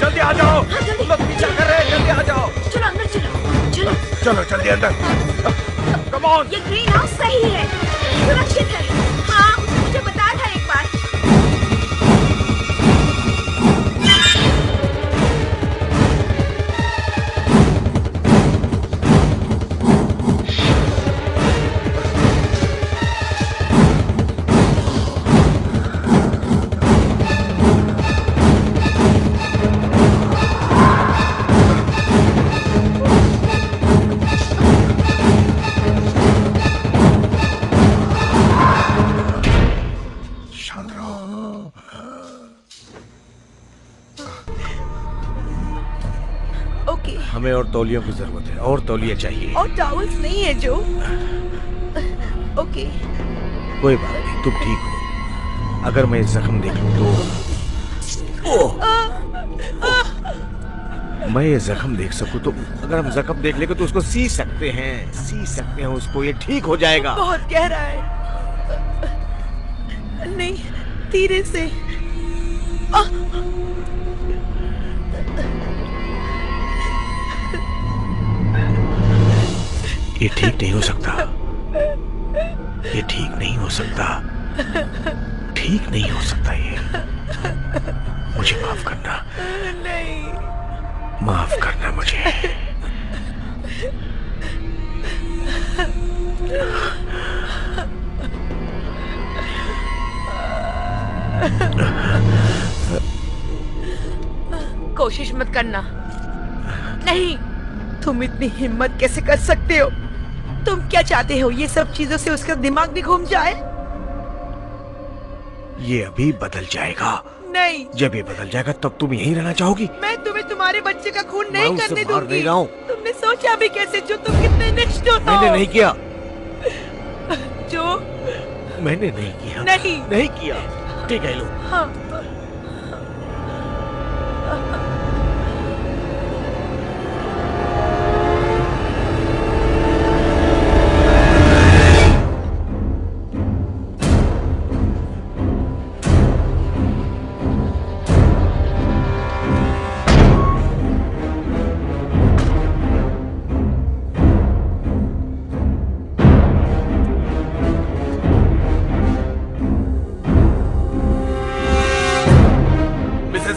जल्दी आ जाओ। तुम लोग पीछा कर रहे हैं, जल्दी आ जाओ। चलो अंदर चलो। चलो चलो जल्दी अंदर। Come on. ये ग्रीन हाउस सही है, सुरक्षित है। हाँ मुझे बताया था एक बार। हमें और तौलियों की जरूरत है, और तौलिया चाहिए। और टॉवल्स नहीं है जो। ओके कोई बात नहीं, तुम ठीक हो। अगर मैं जख्म देख लूं तो मैं ये जख्म देख सकूं तो अगर हम जख्म देख लेंगे तो उसको सी सकते हैं उसको, ये ठीक हो जाएगा। बहुत गहरा है। नहीं धीरे से। ये ठीक नहीं हो सकता, ये ठीक नहीं हो सकता, ठीक नहीं हो सकता ये। मुझे माफ करना। नहीं माफ करना मुझे। कोशिश मत करना। नहीं तुम इतनी हिम्मत कैसे कर सकते हो? तुम क्या चाहते हो ये सब चीजों से उसका दिमाग भी घूम जाए? ये अभी बदल जाएगा। नहीं जब ये बदल जाएगा तब तुम यहीं रहना चाहोगी? मैं तुम्हें तुम्हारे बच्चे का खून नहीं करने दूंगी। नहीं रहा हूं। तुमने सोचा भी कैसे जो तुम कितने निष्ठुर हो? मैंने नहीं किया। जो मैंने नहीं किया। नहीं किया। ठीक है लो। हाँ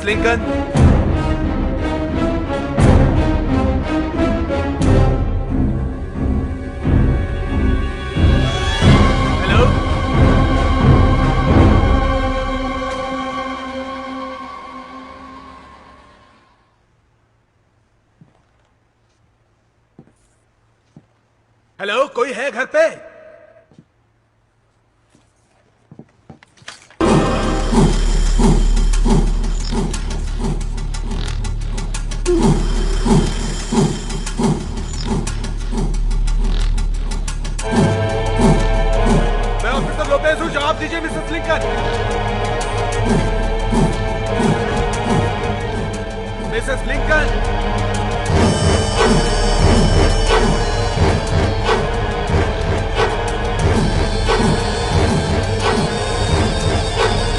लिंकन, हेलो। हेलो, कोई है घर पे? जवाब दीजिए Mrs Lincoln. Mrs Lincoln,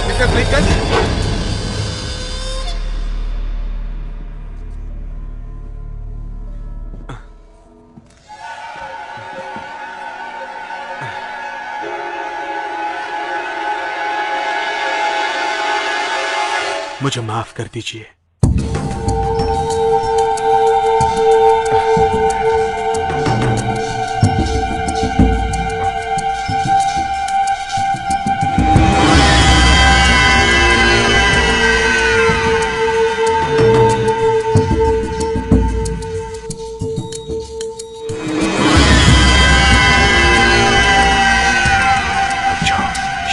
Mrs Lincoln, मुझे माफ कर दीजिए।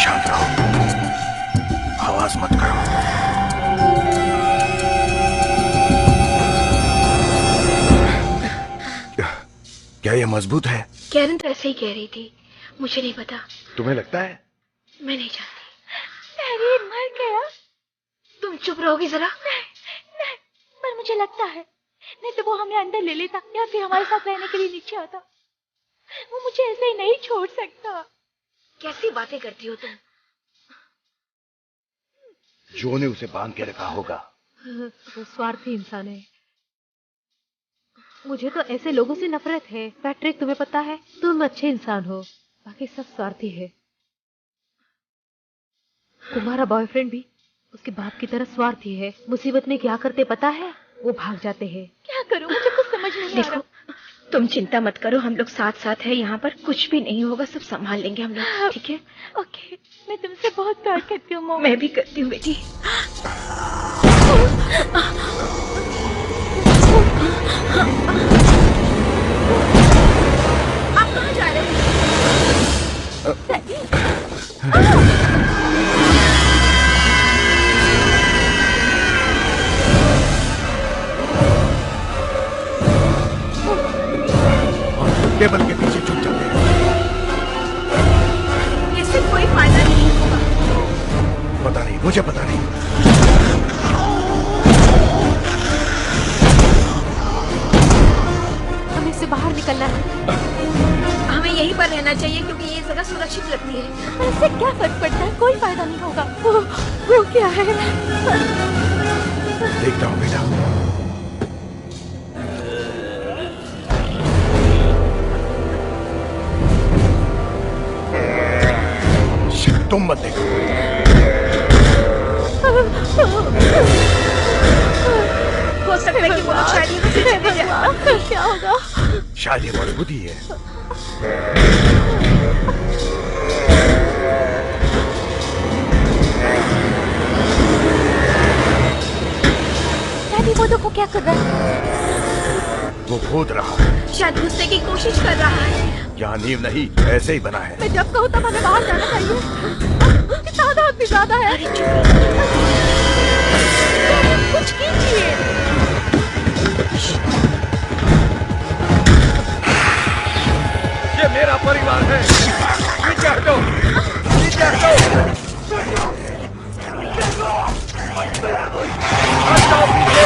शांत रहो, आवाज मत करो। क्या ये मजबूत है? कैरन तो ऐसे ही कह रही थी, मुझे नहीं पता। तुम्हें लगता है? मैं नहीं जानती। कैरन मर गया। तुम चुप रहोगी जरा? नहीं, पर मुझे लगता है नहीं तो वो हमें अंदर ले लेता या फिर हमारे साथ रहने के लिए नीचे आता। वो मुझे ऐसे ही नहीं छोड़ सकता। कैसी बातें करती हो तुम? जो ने उसे बांध के रखा होगा। वो स्वार्थी इंसान है। मुझे तो ऐसे लोगों से नफरत है। पैट्रिक, तुम्हें पता है, तुम अच्छे इंसान हो, बाकी सब स्वार्थी है। तुम्हारा बॉयफ्रेंड भी उसके बाप की तरह स्वार्थी है। मुसीबत में क्या करते पता है? वो भाग जाते हैं। क्या करूं, मुझे कुछ समझ नहीं आ रहा। तुम चिंता मत करो, हम लोग साथ साथ हैं यहाँ पर। कुछ भी नहीं होगा, सब संभाल लेंगे हम लोग, ठीक है? ओके, मैं तुमसे बहुत प्यार करती हूँ मॉम। मैं भी करती हूँ बेटी। आप कहाँ जा रहे हैं? टेबल के पीछे छुप जाते हैं। इससे कोई फायदा नहीं होगा। पता नहीं, मुझे पता नहीं। हमें इससे बाहर निकलना है। हमें यहीं पर रहना चाहिए क्योंकि ये जगह सुरक्षित लगती है। पर इससे क्या फर्क पड़ता है? कोई फायदा नहीं होगा। वो क्या है? देखता हूँ बेटा। तुम मत देखो। हो सकता है कि वो लोग शायद यहाँ से चले जाएं। क्या होगा? शायद ये मजबूत ही है। डैडी, वो देखो क्या कर रहा है। वो कूद रहा है। शायद घुसने की कोशिश कर रहा है। यहाँ नींव नहीं, ऐसे ही बना है। मैं जब कहूँ तब हमें बाहर जाना चाहिए। तादाद भी ज्यादा है। कुछ कीजिए। ये मेरा परिवार है। नीचे हटो, नीचे हटो। हटाओ पीछे।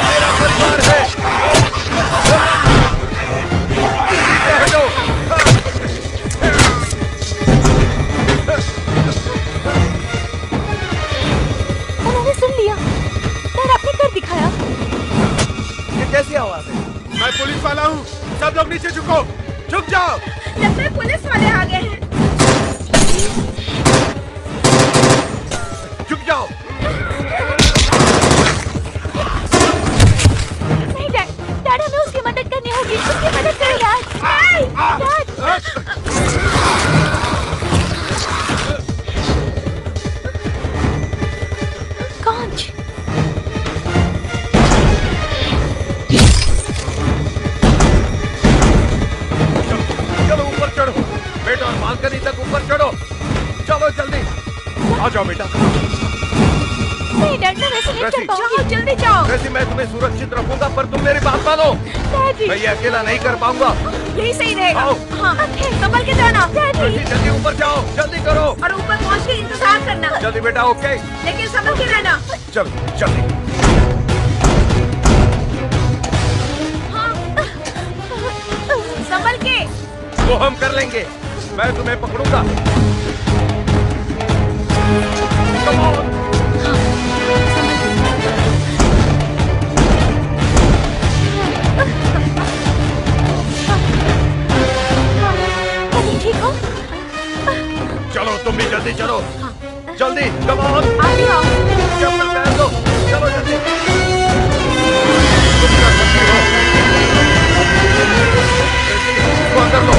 मेरा परिवार है। नीचे हटो। उन्होंने सुन लिया। डैड, आपने कर दिखाया। ये कैसी आवाज है? मैं पुलिस वाला हूँ। सब लोग नीचे झुको, झुक जाओ। लगता है पुलिस वाले आ गए हैं। झुक जाओ। नहीं डैड, डैड हमें उसकी मदद करनी होगी। उसकी मदद करो डैड। डैड। कांच। चलो ऊपर चढ़ो बेटा, और बालकनी तक ऊपर चढ़ो। चलो जल्दी आ जाओ बेटा। नहीं डैड, मैं वैसे नहीं चल पाऊंगी। जल्दी जाओ। वैसे मैं तुम्हें सुरक्षित रखूंगा, पर तुम मेरी बात मानो। डैडी, मैं ये अकेला नहीं कर पाऊंगा। यही सही रहेगा। आओ। हाँ, संभल के जाना। डैडी, जल्दी ऊपर जाओ, जल्दी करो। और ऊपर पहुँच के इंतजार करना। जल्दी बेटा, ओके। लेकिन संभल के रहना। चल जल्दी। हाँ, संभल के। वो हम कर लेंगे, मैं तुम्हें पकड़ूंगा। Come on. ठीक हो? चलो तुम भी जल्दी चलो। जल्दी कम ऑन। आगे आओ। चप्पल पहन लो, चलो जल्दी। इसको अंदर लो।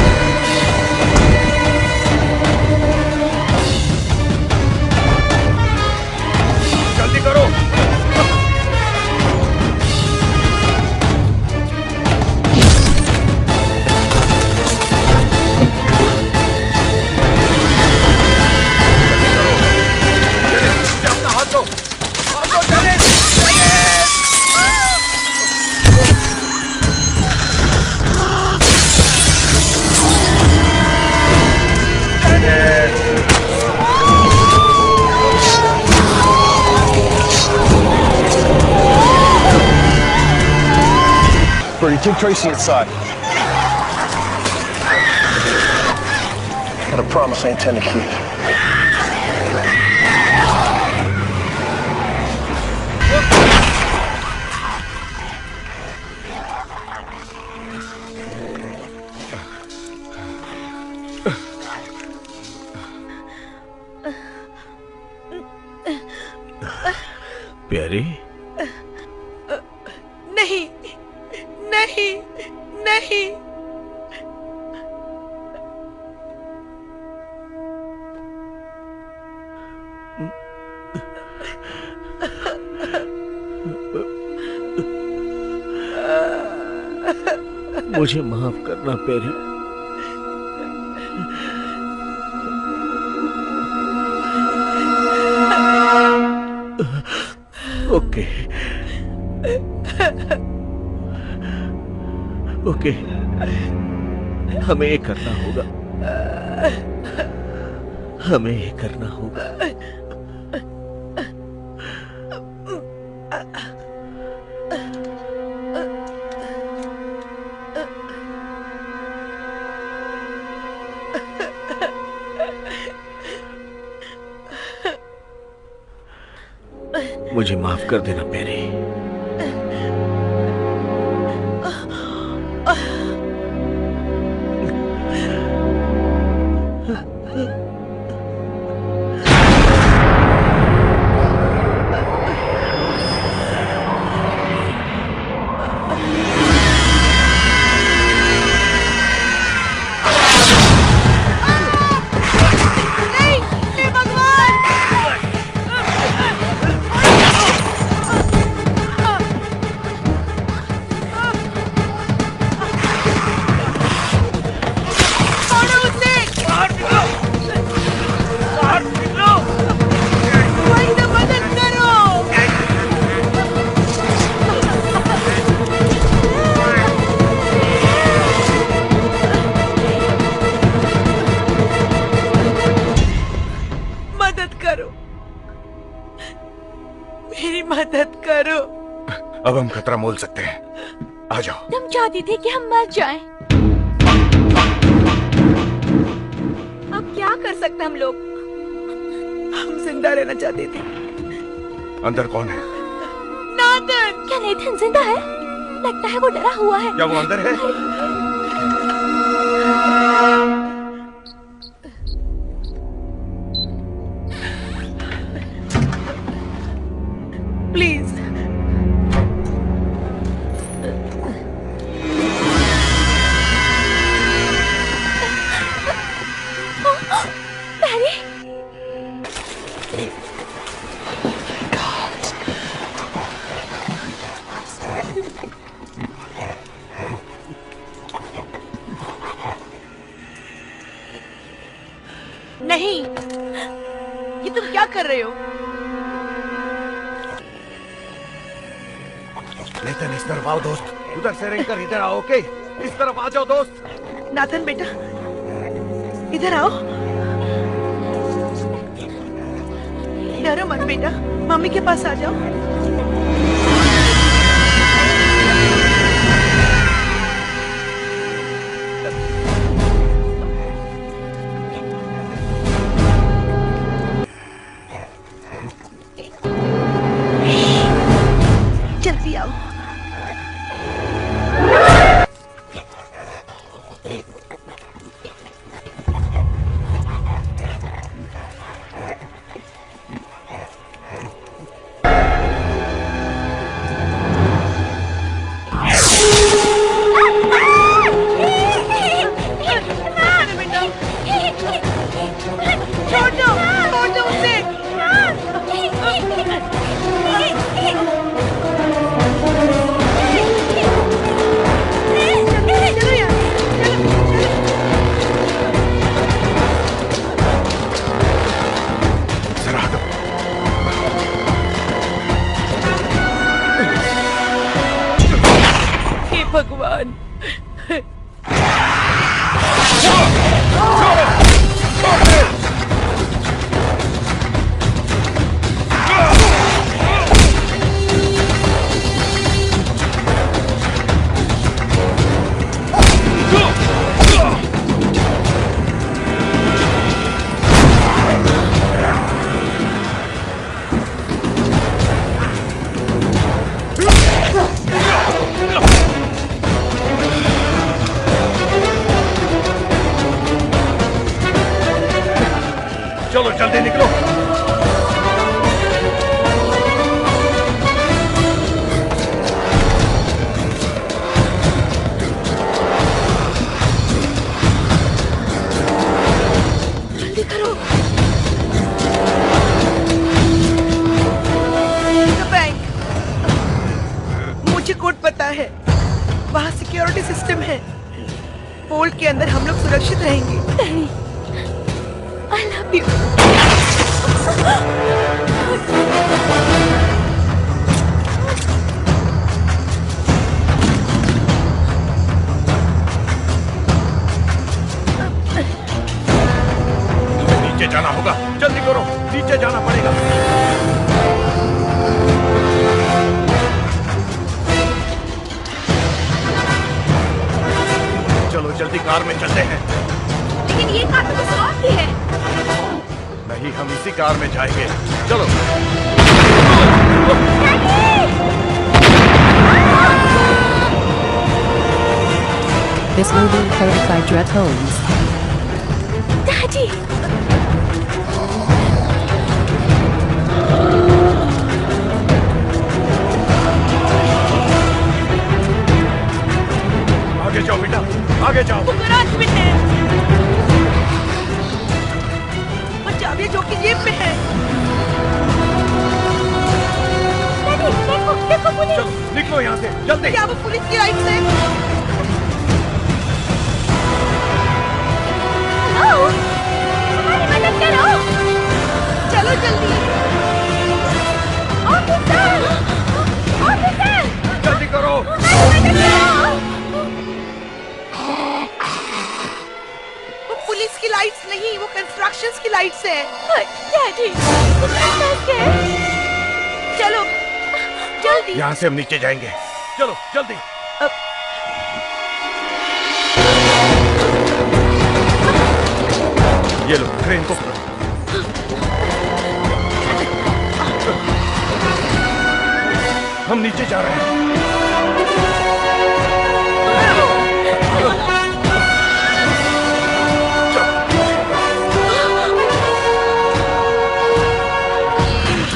जल्दी करो। अपना हाथ दो, चले। Birdie, take Tracy inside. Got a promise I intend to keep. प्यारी, नहीं नहीं नहीं। मुझे माफ करना प्यारी। ओके ओके, हमें ये करना होगा, हमें ये करना होगा। मुझे माफ कर देना प्यारी। अब हम खतरा मोल सकते हैं, आ जाओ। तुम चाहती थी कि हम मर जाएं। अब क्या कर सकते हम लोग? हम जिंदा रहना चाहते थे। अंदर कौन है? नाथन। क्या नेथन जिंदा है? लगता है वो डरा हुआ है। क्या वो अंदर है? प्लीज नहीं, ये तुम क्या कर रहे हो? नेथन, इस तरफ आओ दोस्त। उधर से रिंग कर इधर आओ। ओके, इस तरफ आ जाओ दोस्त। नाथन बेटा, इधर आओ। डरो मत बेटा, मम्मी के पास आ जाओ। जल्दी आओ। जल्दी निकलो। जल्दी करो। बैंक, मुझे कोड पता है, वहाँ सिक्योरिटी सिस्टम है। पोल के अंदर हम लोग सुरक्षित रहेंगे। I love you. नीचे जाना होगा, जल्दी करो, नीचे जाना पड़ेगा। चलो जल्दी कार में चलते हैं। लेकिन ये कार तो किसी और की है। नहीं, हम इसी कार में जाएंगे। चलो। This movie encoded by Dret Holmes. Daddy! आगे जाओ बेटा, आगे जाओ। वो गराज में है। और चाबी जो की जेब में है। Daddy, देखो पुलिस। चलो निकलो यहाँ से, जल्दी। क्या वो पुलिस की लाइट से? हेलो, हमारी मदद करो। चलो जल्दी। ऑफिसर, ऑफिसर, जल्दी करो। हमारी मदद करो। वो पुलिस की लाइट्स नहीं, वो कंस्ट्रक्शंस की लाइट्स है। डैडी, चलो जल्दी। यहाँ से हम नीचे जाएंगे, चलो जल्दी। ये लो ट्रेन को। हम नीचे जा रहे हैं।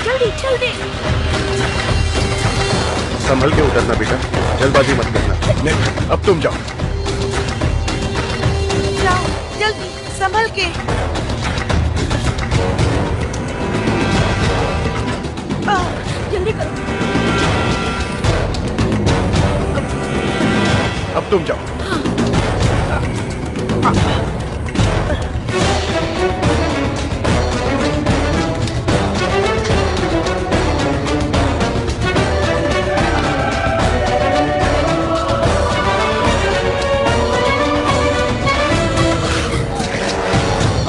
जल्दी जल्दी। संभल के उतरना बेटा, जल्दबाजी मत करना। नहीं, अब तुम जाओ। जाओ जल्दी, संभल के। जल्दी करो। अब तुम जाओ।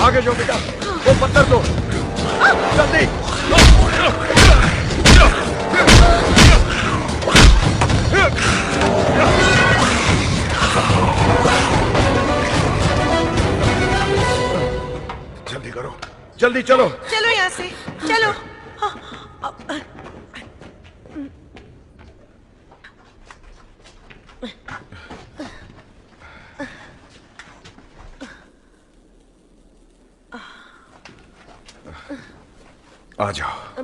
आगे जाओ बेटा, वो पत्थर दो, जल्दी। जल्दी करो, जल्दी चलो। चलो यहाँ से, चलो। आ जाओ।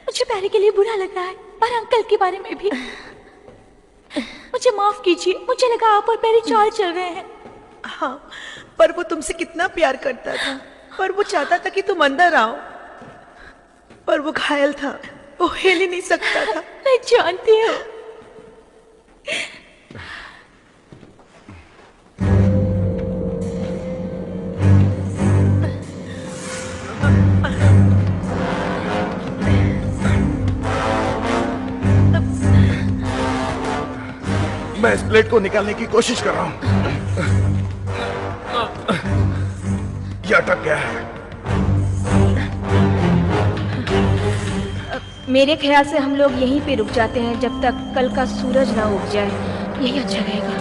मुझे पैरी के लिए बुरा लग रहा है और अंकल के बारे में भी। मुझे माफ कीजिए, मुझे लगा आप और पैरी चाल चल रहे हैं। हाँ, पर वो तुमसे कितना प्यार करता था, पर वो चाहता था कि तुम अंदर आओ, पर वो घायल था, वो हिल ही नहीं सकता था। मैं जानती हूँ। मैं इस प्लेट को निकालने की कोशिश कर रहा हूं। ये अटक गया है। मेरे ख्याल से हम लोग यहीं पे रुक जाते हैं जब तक कल का सूरज ना उग जाए। यही अच्छा रहेगा।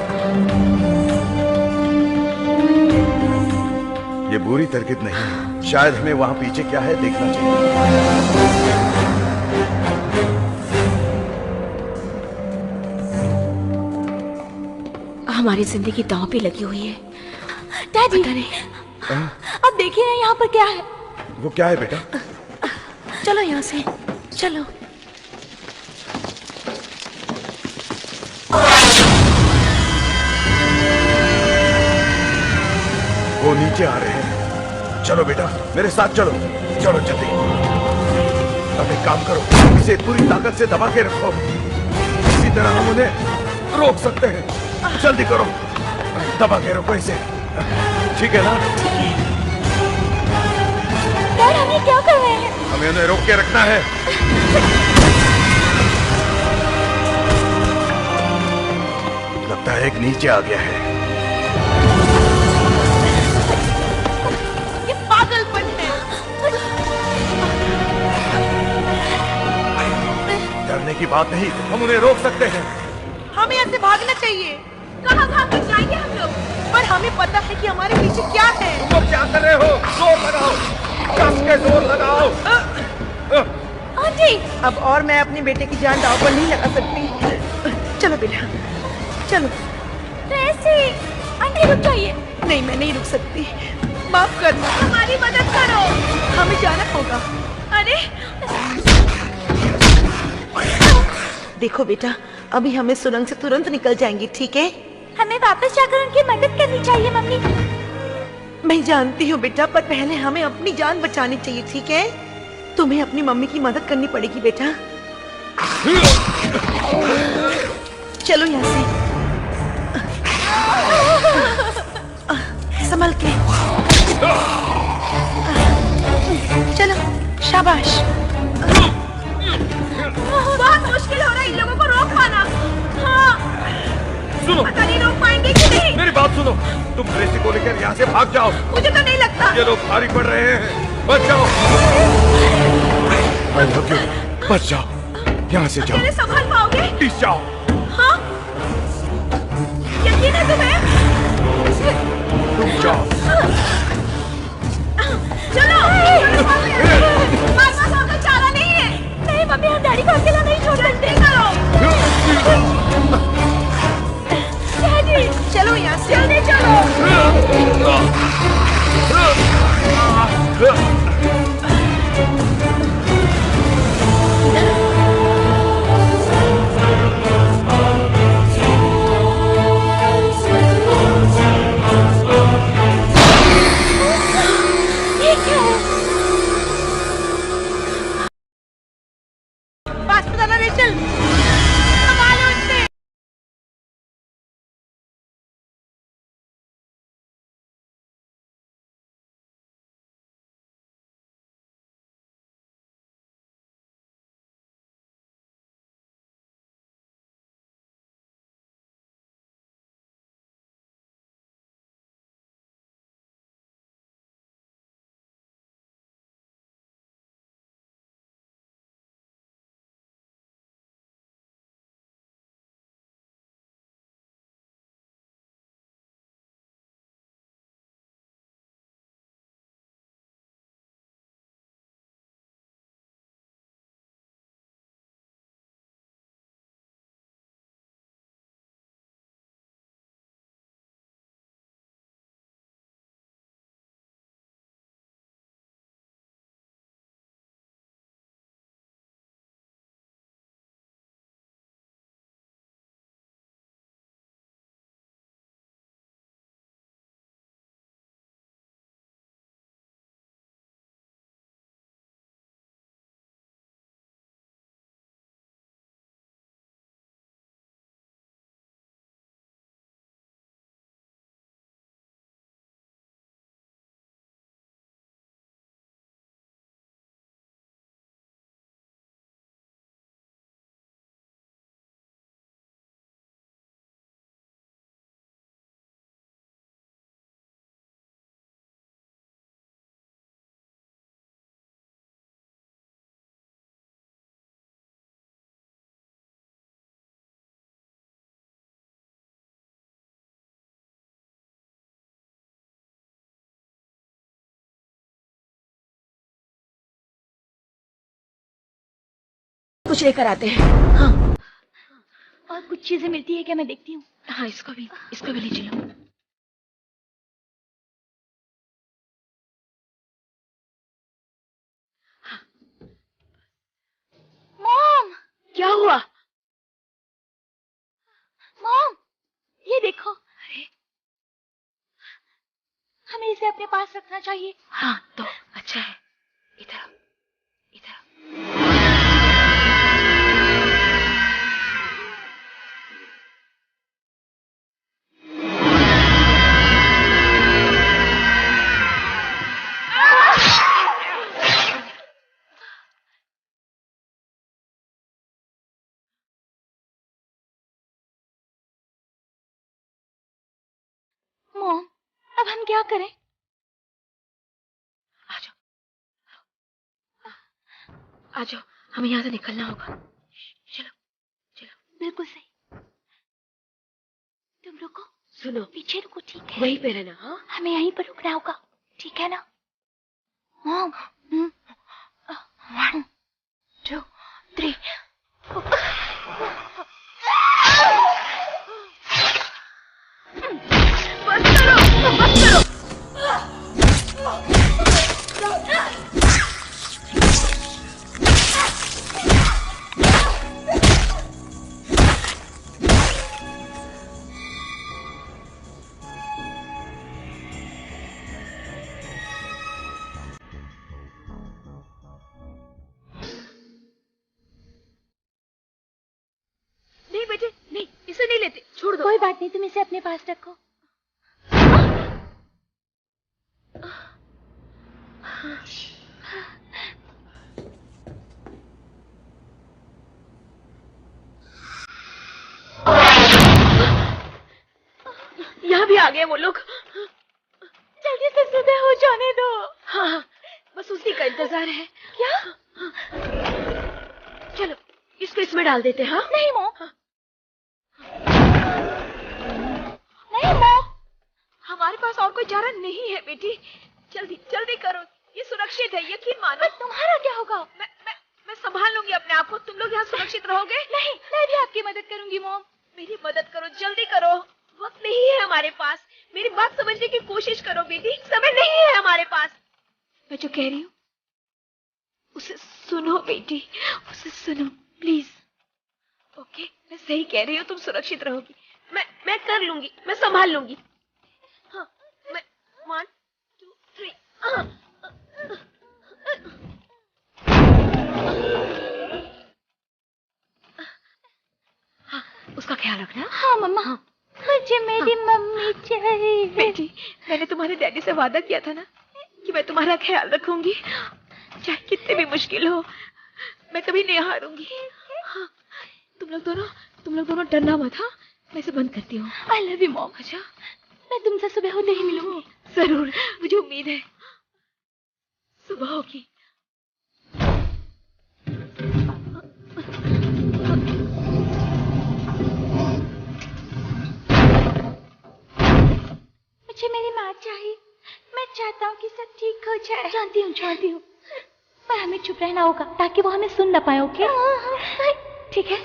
ये बुरी तरकीब नहीं है। शायद हमें वहां पीछे क्या है देखना चाहिए। हमारी जिंदगी दांव पे लगी हुई है। डैडी, अब देखिए ना यहाँ पर क्या है। वो क्या है बेटा? चलो यहाँ से, चलो। वो नीचे आ रहे हैं। चलो बेटा, मेरे साथ चलो। चलो जल्दी। अब एक काम करो, इसे पूरी ताकत से दबा के रखो। इसी तरह हम उन्हें रोक सकते हैं। जल्दी करो, दबा के रखो इसे। ठीक है ना? यार हम ये क्या कर रहे हैं? हमें उन्हें रोक के रखना है। लगता है एक नीचे आ गया है। ये पागलपन है। डरने की बात नहीं, हम उन्हें रोक सकते हैं। हमें यहाँ से भागना चाहिए। कहाँ भाग कर जाएंगे हम लोग? पर हमें पता है कि हमारे पीछे क्या है। तुम लोग क्या कर रहे हो? जोर लगाओ, कस के जोर लगाओ। आंटी, अब और मैं अपने बेटे की जान दांव पर नहीं लगा सकती। चलो बेटा, चलो। ट्रेसी, आंटी रुक जाइए। नहीं, मैं नहीं रुक सकती। माफ करना। हमारी मदद करो। हमें जाना होगा। अरे देखो बेटा, अभी हमें सुरंग से तुरंत निकल जाएंगी, ठीक है? हमें वापस जाकर उनकी मदद करनी चाहिए मम्मी। मैं जानती हूँ बेटा, पर पहले हमें अपनी जान बचानी चाहिए, ठीक है? तुम्हें अपनी मम्मी की मदद करनी पड़ेगी बेटा। चलो यहाँ से। संभल के। चलो, शाबाश। बहुत मुश्किल हो रहा है इन लोगों को रोक पाना। हाँ, सुनो, पता नहीं रोक पाएंगे कि नहीं। मेरी बात सुनो, तुम ट्रेसी को लेकर यहाँ से भाग जाओ। मुझे तो नहीं लगता। ये लोग भारी पड़ रहे हैं, बच जाओ। I love you. बच जाओ, यहाँ से जाओ। अकेले संभाल पाओगे? पीस जाओ। हाँ, यकीन है तुम्हें? रुक जाओ। चलो, हमारे पास और कोई चारा नहीं है। नहीं मम्मी, हम डैडी को अकेला नहीं छोड़ सकते। करो डैडी, चलो यहाँ से। जल्दी चलो। ये क्या है? पास में जाना रेचल। संभालो उनसे। कुछ लेकर आते हैं। हाँ, और कुछ चीजें मिलती है क्या? मैं देखती हूँ। हाँ, इसको भी ले चलो। क्या हुआ? मॉम, ये देखो। अरे, हमें इसे अपने पास रखना चाहिए। हाँ तो अच्छा है। इधर इधर। मॉम, अब हम क्या करें? आ जाओ, हमें यहाँ से निकलना होगा। चलो चलो। बिल्कुल सही। तुम रुको। सुनो, पीछे रुको, ठीक है? वहीं पे रहना। हाँ, हमें यहीं पर रुकना होगा, ठीक है ना? मॉम, 1 2 3। बस करो, बस करो। नहीं बेटे, नहीं, इसे नहीं लेते, छोड़ दो। कोई बात नहीं, तुम इसे अपने पास रखो। यहाँ भी आ गए वो लोग। जल्दी से सुबह हो जाने दो। हाँ हाँ, बस उसी का इंतजार है। क्या? चलो, इसको इसमें डाल देते हैं। हाँ? नहीं मॉम। नहीं मॉम, हमारे पास और कोई चारा नहीं है बेटी। जल्दी जल्दी करो, ये सुरक्षित है, यकीन मानो। तुम्हारा क्या होगा? मैं संभाल लूंगी अपने आप को। तुम लोग यहाँ सुरक्षित रहोगे? नहीं, मैं भी आपकी मदद करूंगी मॉम। मेरी मदद करो, जल्दी करो, वक्त नहीं है हमारे पास। मेरी बात समझने की कोशिश करो बेटी, समय नहीं है हमारे पास। मैं जो कह रही हूँ उसे सुनो बेटी, उसे सुनो प्लीज। ओके, मैं सही कह रही हूँ, तुम सुरक्षित रहोगी। मैं कर लूंगी, मैं संभाल लूंगी। हाँ, मैं 1 2 3। हाँ, उसका ख्याल रखना। हाँ मम्मा। हाँ। मुझे मेरी मम्मी चाहिए। बेटी, मैंने तुम्हारे डैडी से वादा किया था ना कि मैं तुम्हारा ख्याल रखूंगी, चाहे कितनी भी मुश्किल हो, मैं कभी नहीं हारूंगी। हाँ, तुम लोग दोनों डरना मत। हाँ, मैं इसे बंद करती हूँ। I love you mom. अच्छा, मैं तुमसे सुबह होते ही मिलूंगी। जरूर, मुझे उम्मीद है सुबह होगी। मुझे मेरी माँ चाहिए। मैं चाहता हूँ कि सब ठीक हो जाए। जानती हूँ, पर हमें चुप रहना होगा ताकि वो हमें सुन ना पाए। ओके? ठीक है।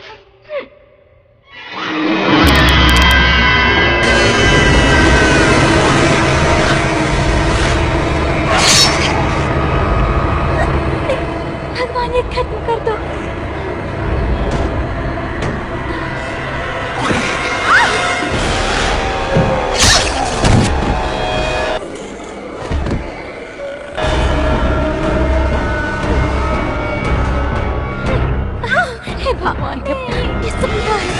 भगवान, ये खत्म कर दो। हे भगवान, ये सब क्या है?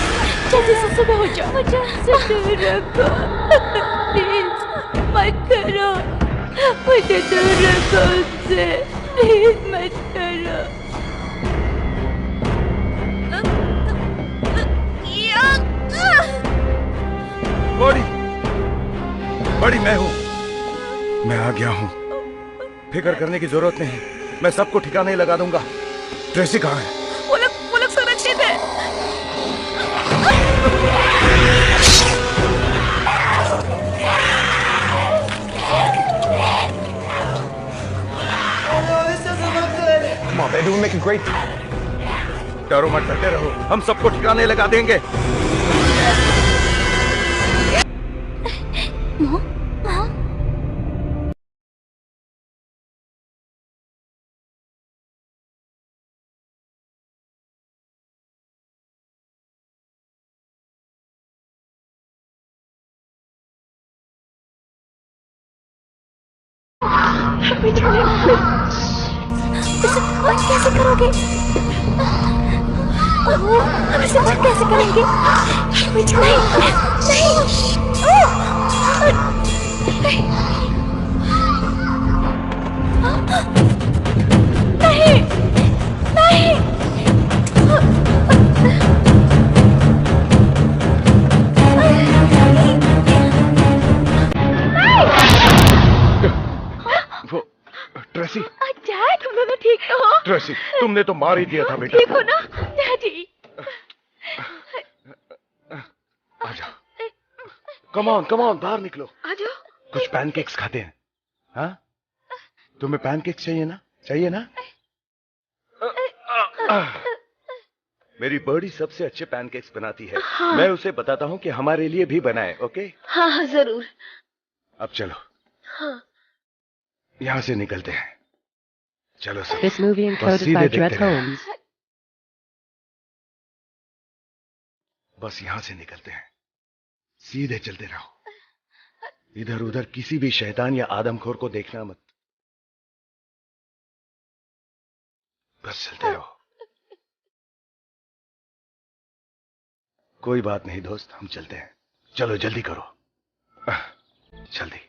जल्दी से सुबह हो जाओ। मुझे हमसे दूर रखो, प्लीज मत करो। मुझे दूर रखो उससे, प्लीज मत करो। बड़ी मैं हूँ, मैं आ गया हूँ। फिक्र करने की जरूरत नहीं, मैं सबको ठिकाने लगा दूंगा। ट्रेसी कहाँ है? वो लोग सुरक्षित है। Come on, baby, we'll make a great. डरो मत, डरते रहो, हम सबको ठिकाने लगा देंगे। इसे बंद कैसे करोगे? हम इसे बंद कैसे करेंगे? नहीं, नहीं, नहीं, वो ट्रेसी, डैड, तुम दोनों ठीक तो हो? ट्रेसी, तुमने तो मार ही दिया था बेटा। ठीक हो ना, डैडी? आजा, कम ऑन, बाहर निकलो। आ जाओ। कुछ पैनकेक्स खाते हैं। हाँ, तुम्हें पैनकेक्स चाहिए ना? मेरी बड़ी सबसे अच्छे पैनकेक्स बनाती है। हाँ। मैं उसे बताता हूँ कि हमारे लिए भी बनाए, ओके? हाँ, जरूर। अब चलो, हाँ। यहाँ से निकलते हैं। चलो सब। This movie बस encoded सीधे by देखते Dred रहो। Holmes. बस यहाँ से निकलते हैं। सीधे चलते रहो। इधर उधर किसी भी शैतान या आदमखोर को देखना मत। बस चलते रहो। कोई बात नहीं दोस्त, हम चलते हैं। चलो जल्दी करो, जल्दी।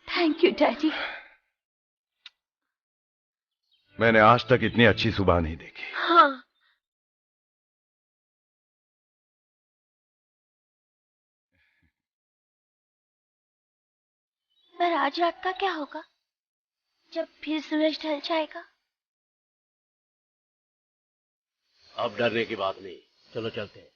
Thank you daddy. मैंने आज तक इतनी अच्छी सुबह नहीं देखी। हाँ। पर आज रात का क्या होगा जब फिर सूरज ढल जाएगा? अब डरने की बात नहीं, चलो चलते हैं।